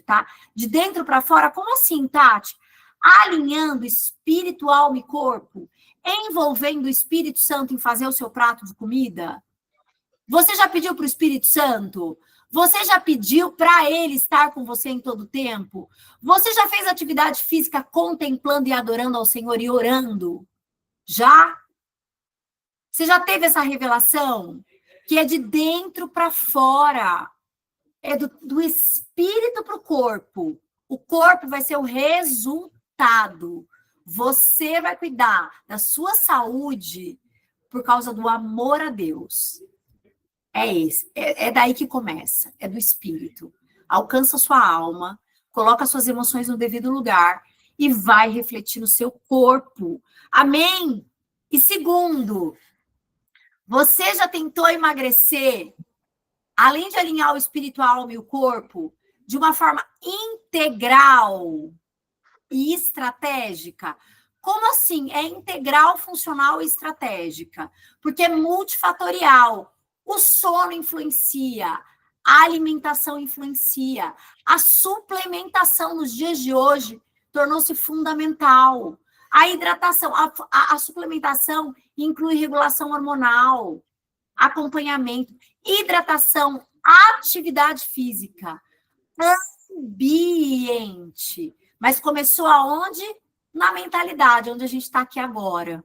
tá? De dentro para fora, como assim, Tati? Alinhando espírito, alma e corpo, envolvendo o Espírito Santo em fazer o seu prato de comida? Você já pediu para o Espírito Santo? Você já pediu para ele estar com você em todo tempo? Você já fez atividade física contemplando e adorando ao Senhor e orando? Já? Você já teve essa revelação? Que é de dentro para fora. É do espírito para o corpo. O corpo vai ser o resultado. Você vai cuidar da sua saúde por causa do amor a Deus. É daí que começa, é do espírito. Alcança a sua alma, coloca suas emoções no devido lugar e vai refletir no seu corpo. Amém? E segundo, você já tentou emagrecer, além de alinhar o espírito, a alma e o corpo, de uma forma integral? e estratégica? Como assim? É integral, funcional e estratégica. Porque é multifatorial. O sono influencia, a alimentação influencia, a suplementação nos dias de hoje tornou-se fundamental. A hidratação, a suplementação inclui regulação hormonal, acompanhamento, hidratação, atividade física, ambiente. Mas começou aonde? Na mentalidade, onde a gente está aqui agora.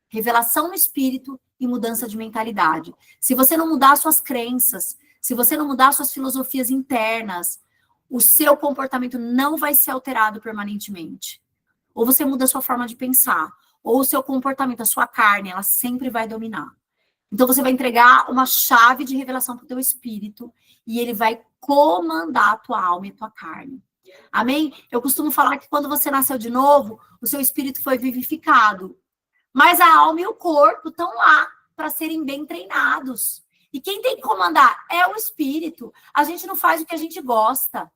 Revelação no espírito e mudança de mentalidade. Se você não mudar suas crenças, se você não mudar suas filosofias internas, o seu comportamento não vai ser alterado permanentemente. Ou você muda a sua forma de pensar, ou o seu comportamento, a sua carne, ela sempre vai dominar. Então você vai entregar uma chave de revelação para o teu espírito e ele vai comandar a tua alma e a tua carne. Amém? Eu costumo falar que quando você nasceu de novo, o seu espírito foi vivificado. Mas a alma e o corpo estão lá para serem bem treinados. E quem tem que comandar é o espírito. A gente não faz o que a gente gosta.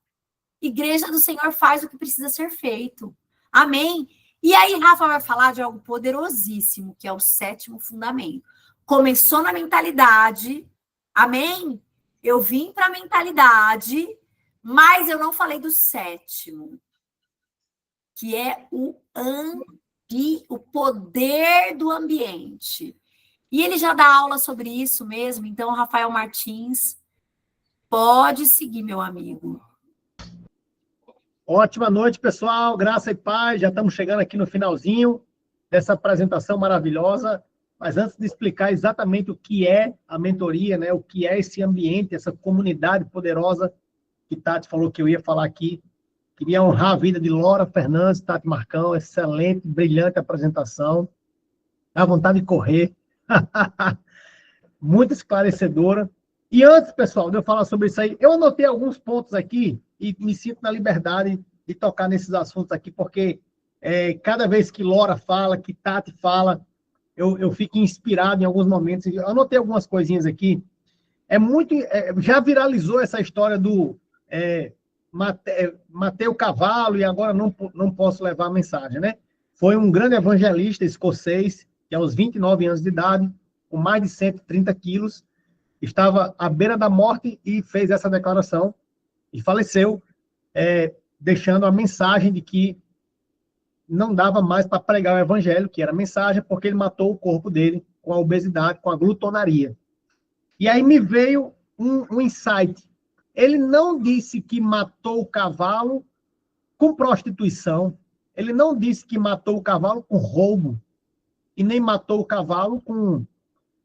Igreja do Senhor faz o que precisa ser feito. Amém? E aí, Rafa vai falar de algo poderosíssimo, que é o 7º fundamento. Começou na mentalidade. Amém? Eu vim para a mentalidade, mas eu não falei do 7º, que é o poder do ambiente. E ele já dá aula sobre isso mesmo, então, Rafael Martins, pode seguir, meu amigo. Ótima noite, pessoal, graça e paz, já estamos chegando aqui no finalzinho dessa apresentação maravilhosa, mas antes de explicar exatamente o que é a mentoria, né, o que é esse ambiente, essa comunidade poderosa que Tati falou que eu ia falar aqui, queria honrar a vida de Lora Fernandes, Tati Marcão, excelente, brilhante apresentação, dá vontade de correr, muito esclarecedora. E antes, pessoal, de eu falar sobre isso aí, eu anotei alguns pontos aqui e me sinto na liberdade de tocar nesses assuntos aqui, porque cada vez que Lora fala, que Tati fala, eu fico inspirado em alguns momentos. Eu anotei algumas coisinhas aqui. Já viralizou essa história do matei o cavalo e agora não posso levar a mensagem, né? Foi um grande evangelista escocês, que aos 29 anos de idade, com mais de 130 quilos, estava à beira da morte e fez essa declaração e faleceu, deixando a mensagem de que não dava mais para pregar o evangelho, que era a mensagem, porque ele matou o corpo dele com a obesidade, com a glutonaria. E aí me veio um insight. Ele não disse que matou o cavalo com prostituição, ele não disse que matou o cavalo com roubo, e nem matou o cavalo com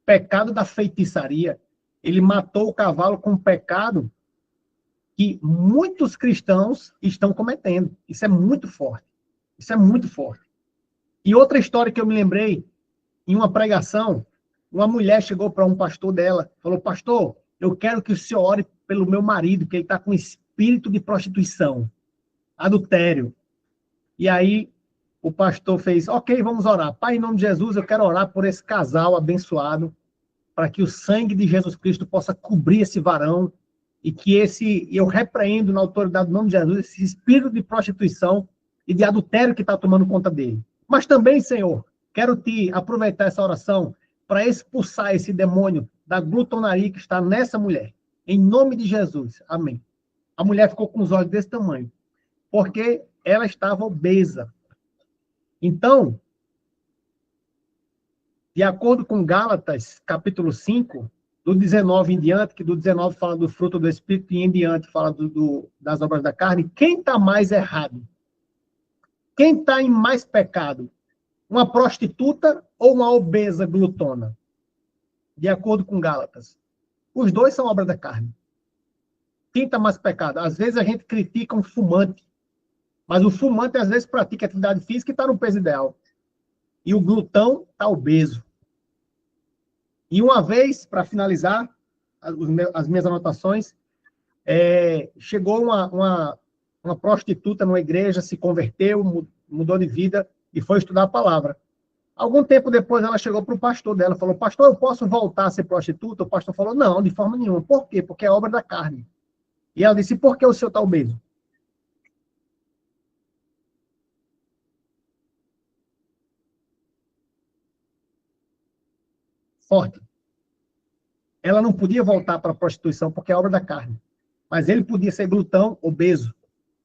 pecado da feitiçaria. Ele matou o cavalo com pecado que muitos cristãos estão cometendo. Isso é muito forte. Isso é muito forte. E outra história que eu me lembrei, em uma pregação, uma mulher chegou para um pastor dela, falou, pastor, eu quero que o senhor ore pelo meu marido, que ele está com espírito de prostituição, adultério. E aí o pastor fez, ok, vamos orar. Pai, em nome de Jesus, eu quero orar por esse casal abençoado, para que o sangue de Jesus Cristo possa cobrir esse varão, e que eu repreendo na autoridade do nome de Jesus, esse espírito de prostituição e de adultério que está tomando conta dele. Mas também, Senhor, quero aproveitar essa oração para expulsar esse demônio da glutonaria que está nessa mulher. Em nome de Jesus. Amém. A mulher ficou com os olhos desse tamanho, porque ela estava obesa. Então, de acordo com Gálatas, capítulo 5, do 19 em diante, que do 19 fala do fruto do Espírito e em diante fala das obras da carne, quem está mais errado? Quem está em mais pecado? Uma prostituta ou uma obesa glutona? De acordo com Gálatas. Os dois são obra da carne. Quem está mais pecado? Às vezes a gente critica um fumante, mas o fumante às vezes pratica atividade física e está no peso ideal. E o glutão está obeso. E uma vez, para finalizar as minhas anotações, chegou uma prostituta numa igreja, se converteu, mudou de vida e foi estudar a palavra. Algum tempo depois ela chegou para o pastor dela, falou, pastor, eu posso voltar a ser prostituta? O pastor falou, não, de forma nenhuma. Por quê? Porque é obra da carne. E ela disse, por que o senhor está obeso? forte. Ela não podia voltar para a prostituição porque é obra da carne. Mas ele podia ser glutão, obeso,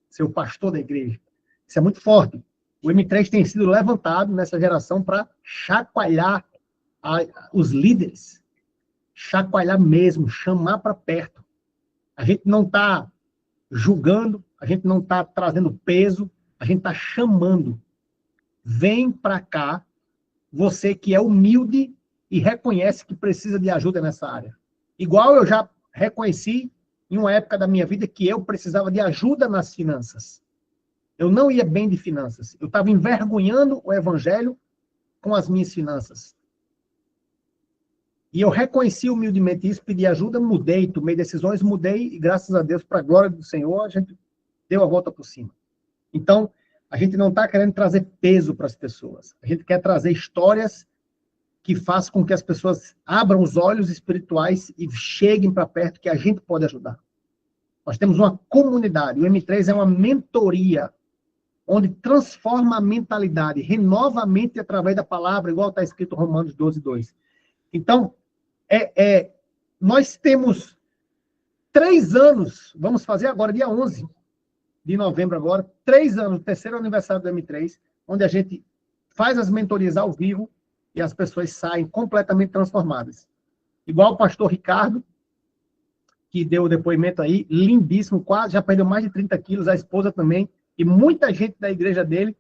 ser o pastor da igreja. Isso é muito forte. O M3 tem sido levantado nessa geração para chacoalhar os líderes. Chacoalhar mesmo, chamar para perto. A gente não está julgando, a gente não está trazendo peso, a gente está chamando. Vem para cá, você que é humilde e reconhece que precisa de ajuda nessa área. Igual eu já reconheci em uma época da minha vida que eu precisava de ajuda nas finanças. Eu não ia bem de finanças. Eu estava envergonhando o evangelho com as minhas finanças. E eu reconheci humildemente isso, pedi ajuda, mudei, tomei decisões, mudei, e graças a Deus, para a glória do Senhor, a gente deu a volta por cima. Então, a gente não está querendo trazer peso para as pessoas. A gente quer trazer histórias que façam com que as pessoas abram os olhos espirituais e cheguem para perto, que a gente pode ajudar. Nós temos uma comunidade, o M3 é uma mentoria, onde transforma a mentalidade, renova a mente através da palavra, igual está escrito em Romanos 12:2. Então, nós temos 3 anos, vamos fazer agora, dia 11 de novembro agora, 3 anos, o terceiro aniversário do M3, onde a gente faz as mentorias ao vivo e as pessoas saem completamente transformadas. Igual o pastor Ricardo, que deu o depoimento aí, lindíssimo, quase, já perdeu mais de 30 quilos, a esposa também, e muita gente da igreja dele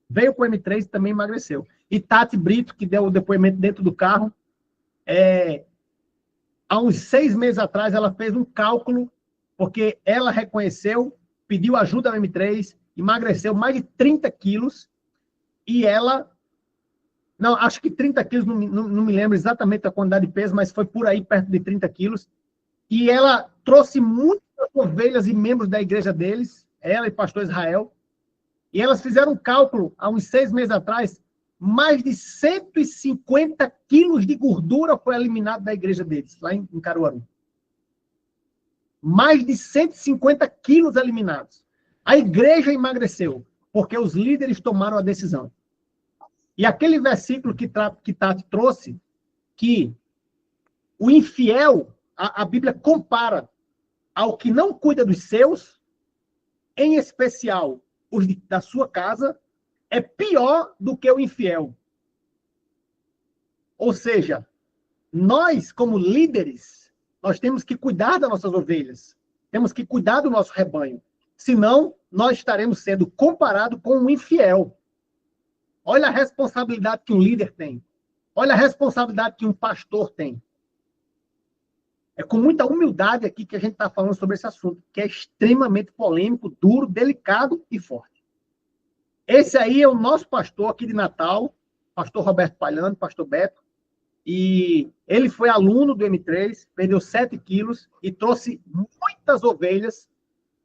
veio para o M3 e também emagreceu. E Tati Brito, que deu o depoimento dentro do carro, há uns 6 meses atrás, ela fez um cálculo, porque ela reconheceu, pediu ajuda ao M3, emagreceu mais de 30 quilos, e ela, não, acho que 30 quilos, não me lembro exatamente a quantidade de peso, mas foi por aí, perto de 30 quilos, e ela trouxe muitas ovelhas e membros da igreja deles, ela e pastor Israel, e elas fizeram um cálculo, há uns 6 meses atrás, mais de 150 quilos de gordura foi eliminado da igreja deles, lá em Caruaru. Mais de 150 quilos eliminados. A igreja emagreceu, porque os líderes tomaram a decisão. E aquele versículo que Tati trouxe, que o infiel, a Bíblia compara ao que não cuida dos seus, em especial os da sua casa, é pior do que o infiel. Ou seja, nós, como líderes, nós temos que cuidar das nossas ovelhas, temos que cuidar do nosso rebanho, senão nós estaremos sendo comparados com um infiel. Olha a responsabilidade que um líder tem, olha a responsabilidade que um pastor tem. É com muita humildade aqui que a gente está falando sobre esse assunto, que é extremamente polêmico, duro, delicado e forte. Esse aí é o nosso pastor aqui de Natal, pastor Roberto Palhano, pastor Beto, e ele foi aluno do M3, perdeu 7 quilos e trouxe muitas ovelhas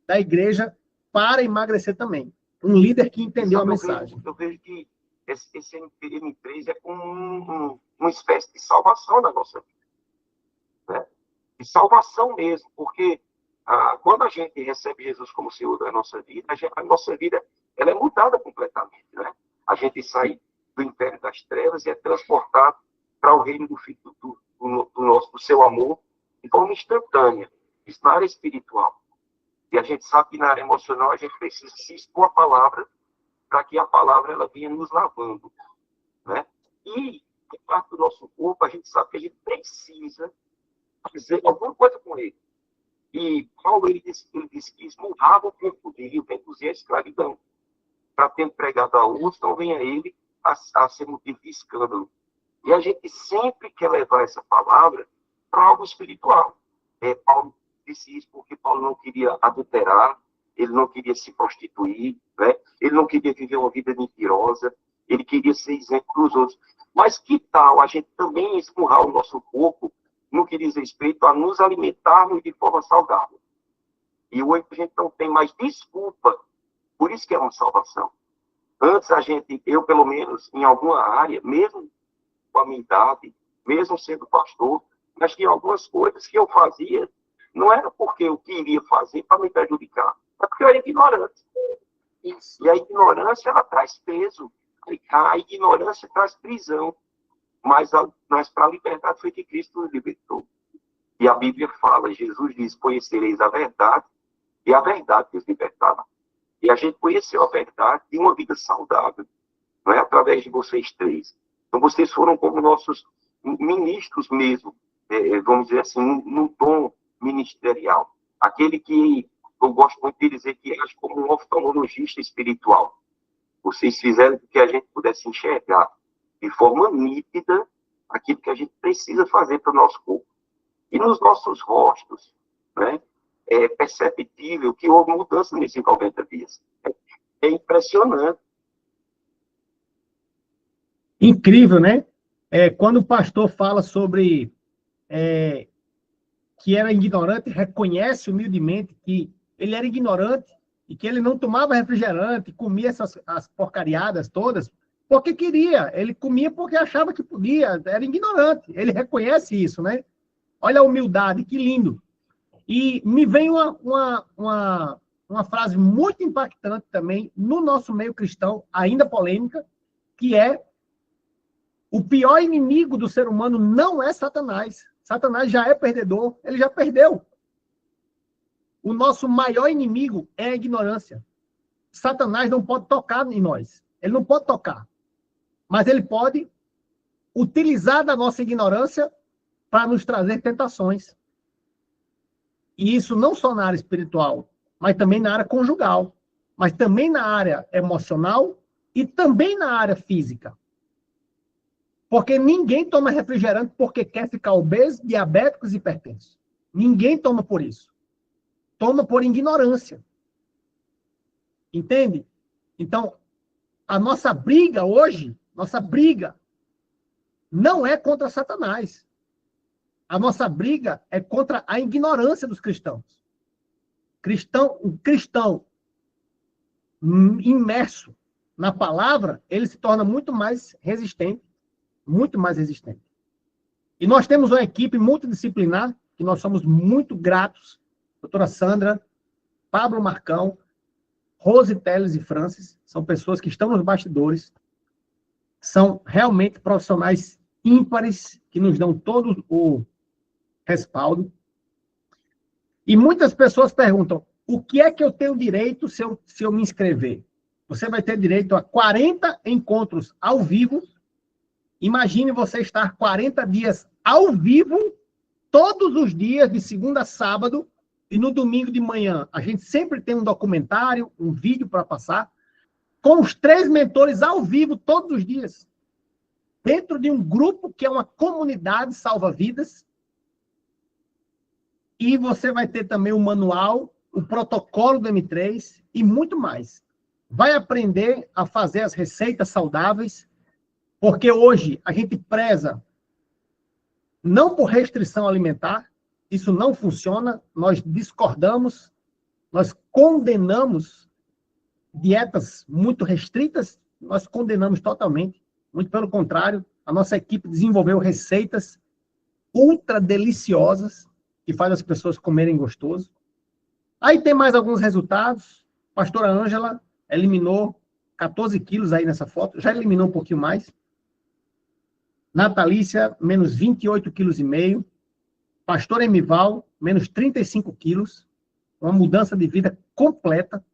da igreja para emagrecer também. Um líder que entendeu a mensagem. Eu vejo que esse M3 é como uma espécie de salvação da nossa vida. Né? De salvação mesmo, porque quando a gente recebe Jesus como Senhor da nossa vida, a nossa vida ela é mudada completamente. Né? A gente sai do império das trevas e é transportado para o reino do Filho do seu amor de forma instantânea. Isso na área espiritual. E a gente sabe que na área emocional a gente precisa se expor à palavra para que a palavra ela venha nos lavando. Né? E, de parte do nosso corpo, a gente sabe que a gente precisa fazer alguma coisa com ele. E Paulo ele disse que esmurrava o corpo dele, o bem a escravidão. Para ter pregado a outros, não venha ele a ser motivo de escândalo. E a gente sempre quer levar essa palavra para algo espiritual. Paulo disse isso porque Paulo não queria adulterar, ele não queria se prostituir, né? Ele não queria viver uma vida mentirosa, ele queria ser exemplo para os outros. Mas que tal a gente também esmurrar o nosso corpo no que diz respeito a nos alimentarmos de forma saudável? E hoje a gente não tem mais desculpa, por isso que é uma salvação. Antes eu pelo menos, em alguma área, mesmo com a minha idade, mesmo sendo pastor, mas tinha algumas coisas que eu fazia, não era porque eu queria fazer para me prejudicar, é porque eu era ignorante. Isso. E a ignorância, ela traz peso. A ignorância traz prisão. mas para a liberdade foi que Cristo nos libertou. E a Bíblia fala, Jesus diz, conhecereis a verdade, e a verdade nos libertará. E a gente conheceu a verdade de uma vida saudável, não é? Através de vocês três. Então, vocês foram como nossos ministros mesmo, vamos dizer assim, no tom ministerial. Aquele que eu gosto muito de dizer que age como um oftalmologista espiritual. Vocês fizeram com que a gente pudesse enxergar de forma nítida aquilo que a gente precisa fazer para o nosso corpo. E nos nossos rostos, né, é perceptível que houve mudança nesses 90 dias. É impressionante. Incrível, né? Quando o pastor fala sobre que era ignorante, reconhece humildemente que ele era ignorante e que ele não tomava refrigerante, comia as porcariadas todas, porque queria. Ele comia porque achava que podia, era ignorante. Ele reconhece isso, né? Olha a humildade, que lindo. E me vem uma frase muito impactante também no nosso meio cristão, ainda polêmica, que é: o pior inimigo do ser humano não é Satanás. Satanás já é perdedor, ele já perdeu. O nosso maior inimigo é a ignorância. Satanás não pode tocar em nós. Ele não pode tocar. Mas ele pode utilizar da nossa ignorância para nos trazer tentações. E isso não só na área espiritual, mas também na área conjugal, mas também na área emocional e também na área física. Porque ninguém toma refrigerante porque quer ficar obeso, diabético e hipertenso. Ninguém toma por isso. Toma por ignorância. Entende? Então, a nossa briga hoje, não é contra Satanás. A nossa briga é contra a ignorância dos cristãos. O cristão imerso na palavra, ele se torna muito mais resistente. Muito mais resistente. E nós temos uma equipe multidisciplinar, que nós somos muito gratos. Doutora Sandra, Pablo Marcão, Rose Teles e Francis, são pessoas que estão nos bastidores, são realmente profissionais ímpares, que nos dão todo o respaldo. E muitas pessoas perguntam: o que é que eu tenho direito se eu me inscrever? Você vai ter direito a 40 encontros ao vivo. Imagine você estar 40 dias ao vivo, todos os dias, de segunda a sábado, e no domingo de manhã a gente sempre tem um documentário, um vídeo para passar, com os 3 mentores ao vivo todos os dias, dentro de um grupo que é uma comunidade salva-vidas. E você vai ter também o manual, o protocolo do M3 e muito mais. Vai aprender a fazer as receitas saudáveis, porque hoje a gente preza não por restrição alimentar, isso não funciona, nós discordamos, nós condenamos dietas muito restritas, nós condenamos totalmente. Muito pelo contrário, a nossa equipe desenvolveu receitas ultra deliciosas que faz as pessoas comerem gostoso. Aí tem mais alguns resultados. Pastora Ângela eliminou 14 quilos aí nessa foto, já eliminou um pouquinho mais. Natalícia, menos 28,5 quilos. Pastor Emival, menos 35 quilos. Uma mudança de vida completa.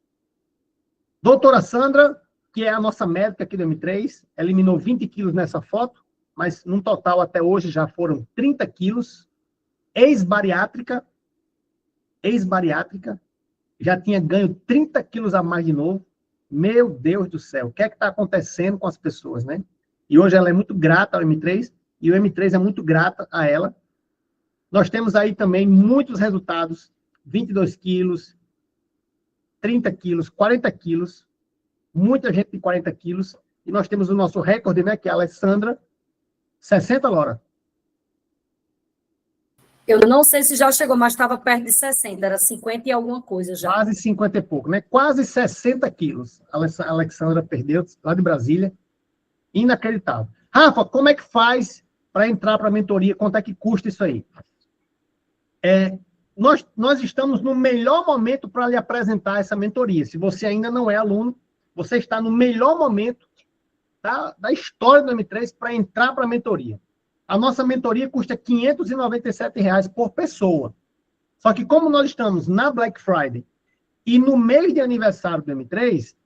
Doutora Sandra, que é a nossa médica aqui do M3, eliminou 20 quilos nessa foto, mas no total até hoje já foram 30 quilos. Ex-bariátrica, já tinha ganho 30 quilos a mais de novo. Meu Deus do céu, o que é que está acontecendo com as pessoas, né? E hoje ela é muito grata ao M3, e o M3 é muito grata a ela. Nós temos aí também muitos resultados, 22 quilos, 30 quilos, 40 quilos, muita gente de 40 quilos, e nós temos o nosso recorde, né, que é a Alessandra, 60, Laura. Eu não sei se já chegou, mas estava perto de 60, era 50 e alguma coisa já. Quase 50 e pouco, né? Quase 60 quilos. A Alessandra perdeu, lá de Brasília. Inacreditável. Rafa, como é que faz para entrar para a mentoria? Quanto é que custa isso aí? Nós estamos no melhor momento para lhe apresentar essa mentoria. Se você ainda não é aluno, você está no melhor momento da história do M3 para entrar para a mentoria. A nossa mentoria custa R$ 597 por pessoa. Só que como nós estamos na Black Friday e no mês de aniversário do M3,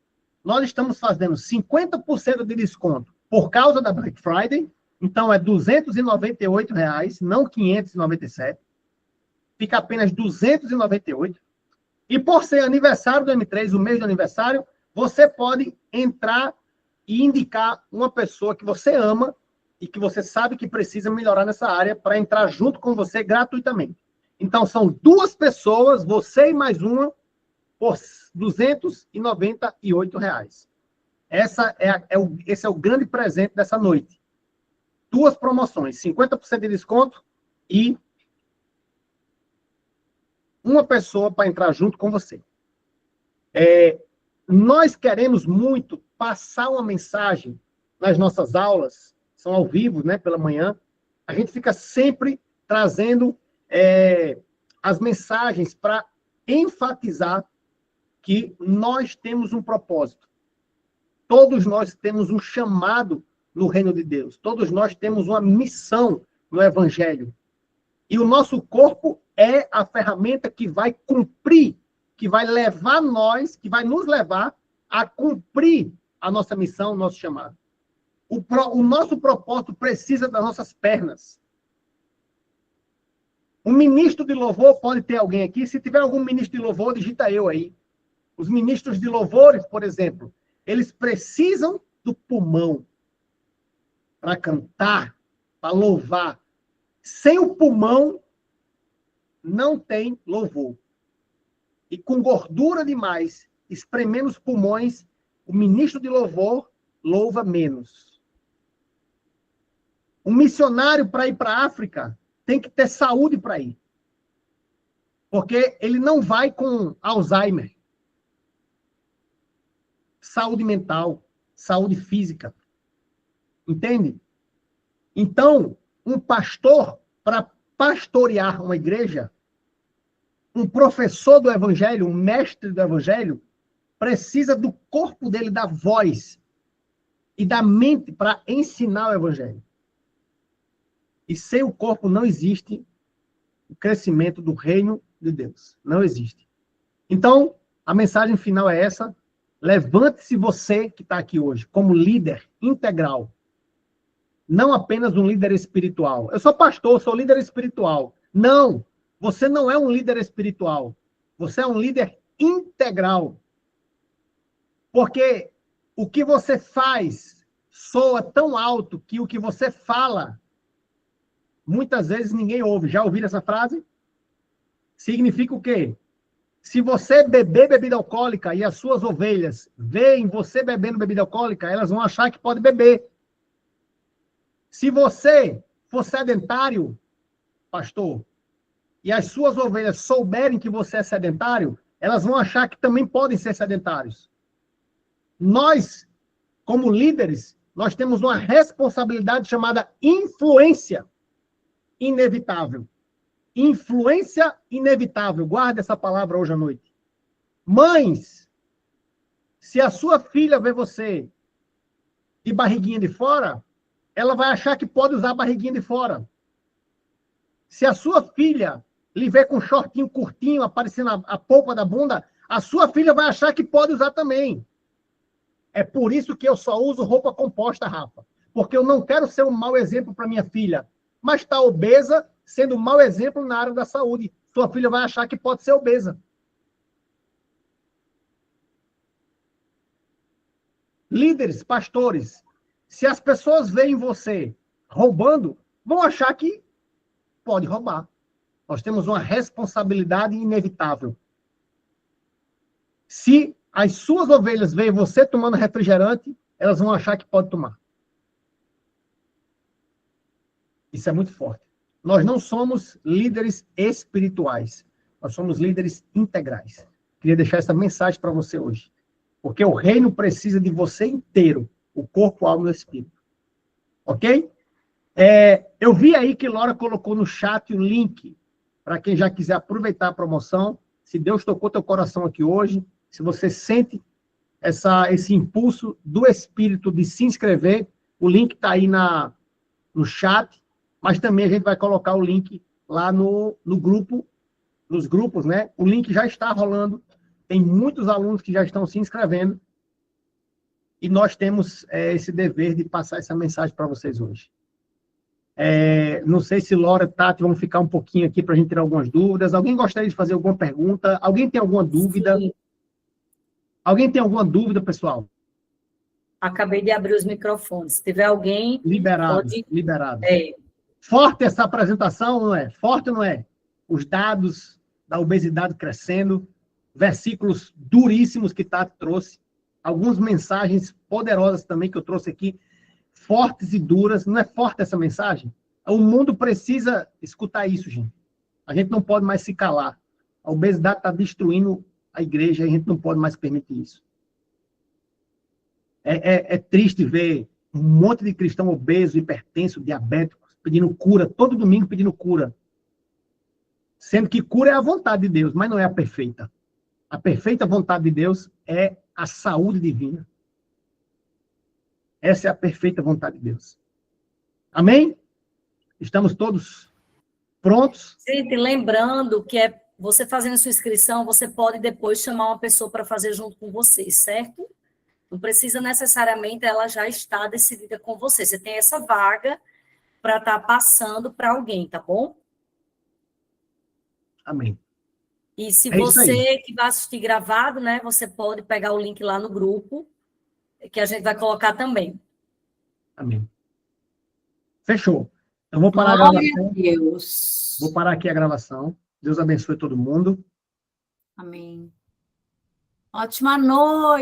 nós estamos fazendo 50% de desconto por causa da Black Friday. Então, é R$ 298, não 597. Fica apenas R$ 298. E por ser aniversário do M3, o mês do aniversário, você pode entrar e indicar uma pessoa que você ama e que você sabe que precisa melhorar nessa área para entrar junto com você gratuitamente. Então, são 2 pessoas, você e mais uma, por R$ 298. Esse é o grande presente dessa noite. 2 promoções, 50% de desconto e uma pessoa para entrar junto com você. Nós queremos muito passar uma mensagem nas nossas aulas, são ao vivo, né, pela manhã. A gente fica sempre trazendo as mensagens para enfatizar que nós temos um propósito. Todos nós temos um chamado no reino de Deus. Todos nós temos uma missão no Evangelho. E o nosso corpo é a ferramenta que vai cumprir, que vai levar nós, que vai nos levar a cumprir a nossa missão, o nosso chamado. O nosso propósito precisa das nossas pernas. Um ministro de louvor, pode ter alguém aqui? Se tiver algum ministro de louvor, digita eu aí. Os ministros de louvores, por exemplo, eles precisam do pulmão para cantar, para louvar. Sem o pulmão, não tem louvor. E com gordura demais, espremendo os pulmões, o ministro de louvor louva menos. Um missionário para ir para a África tem que ter saúde para ir. Porque ele não vai com Alzheimer. Saúde mental, saúde física. Entende? Então, um pastor, para pastorear uma igreja, um professor do evangelho, um mestre do evangelho, precisa do corpo dele, da voz e da mente para ensinar o evangelho. E sem o corpo não existe o crescimento do reino de Deus. Não existe. Então, a mensagem final é essa. Levante-se você que está aqui hoje como líder integral. Não apenas um líder espiritual. Eu sou pastor, sou líder espiritual. Não, você não é um líder espiritual. Você é um líder integral. Porque o que você faz soa tão alto que o que você fala, muitas vezes ninguém ouve. Já ouviram essa frase? Significa o quê? Se você beber bebida alcoólica e as suas ovelhas veem você bebendo bebida alcoólica, elas vão achar que pode beber. Se você for sedentário, pastor, e as suas ovelhas souberem que você é sedentário, elas vão achar que também podem ser sedentários. Nós, como líderes, nós temos uma responsabilidade chamada influência inevitável. Influência inevitável. Guarda essa palavra hoje à noite. Mães, se a sua filha vê você de barriguinha de fora, ela vai achar que pode usar a barriguinha de fora. Se a sua filha lhe ver com um shortinho curtinho, aparecendo a polpa da bunda, a sua filha vai achar que pode usar também. É por isso que eu só uso roupa composta, Rafa. Porque eu não quero ser um mau exemplo para minha filha. Mas está obesa, sendo um mau exemplo na área da saúde. Sua filha vai achar que pode ser obesa. Líderes, pastores, se as pessoas veem você roubando, vão achar que pode roubar. Nós temos uma responsabilidade inevitável. Se as suas ovelhas veem você tomando refrigerante, elas vão achar que pode tomar. Isso é muito forte. Nós não somos líderes espirituais. Nós somos líderes integrais. Queria deixar essa mensagem para você hoje. Porque o reino precisa de você inteiro. O corpo, a alma e o espírito. Ok? Eu vi aí que Laura colocou no chat o link para quem já quiser aproveitar a promoção. Se Deus tocou teu coração aqui hoje, se você sente esse impulso do Espírito de se inscrever. O link está aí no chat, mas também a gente vai colocar o link lá no grupo, nos grupos, né? O link já está rolando, tem muitos alunos que já estão se inscrevendo, e nós temos esse dever de passar essa mensagem para vocês hoje. Não sei se Laura e Tati vão ficar um pouquinho aqui para a gente tirar algumas dúvidas. Alguém gostaria de fazer alguma pergunta? Alguém tem alguma dúvida? Sim. Alguém tem alguma dúvida, pessoal? Acabei de abrir os microfones. Se tiver alguém... Liberado, pode... liberado. É. Forte essa apresentação, não é? Forte ou não é? Os dados da obesidade crescendo, versículos duríssimos que Tati trouxe, algumas mensagens poderosas também que eu trouxe aqui, fortes e duras. Não é forte essa mensagem? O mundo precisa escutar isso, gente. A gente não pode mais se calar. A obesidade está destruindo a igreja e a gente não pode mais permitir isso. É triste ver um monte de cristão obeso, hipertenso, diabético, pedindo cura, todo domingo pedindo cura. Sendo que cura é a vontade de Deus, mas não é a perfeita. A perfeita vontade de Deus é a saúde divina. Essa é a perfeita vontade de Deus. Amém? Estamos todos prontos? Gente, lembrando que você fazendo sua inscrição, você pode depois chamar uma pessoa para fazer junto com você, certo? Não precisa necessariamente ela já estar decidida com você. Você tem essa vaga para estar passando para alguém, tá bom? Amém. E se É isso aí. você que vai assistir gravado, né, você pode pegar o link lá no grupo, que a gente vai colocar também. Amém. Fechou. Eu vou parar a gravação. Deus. Vou parar aqui a gravação. Deus abençoe todo mundo. Amém. Ótima noite.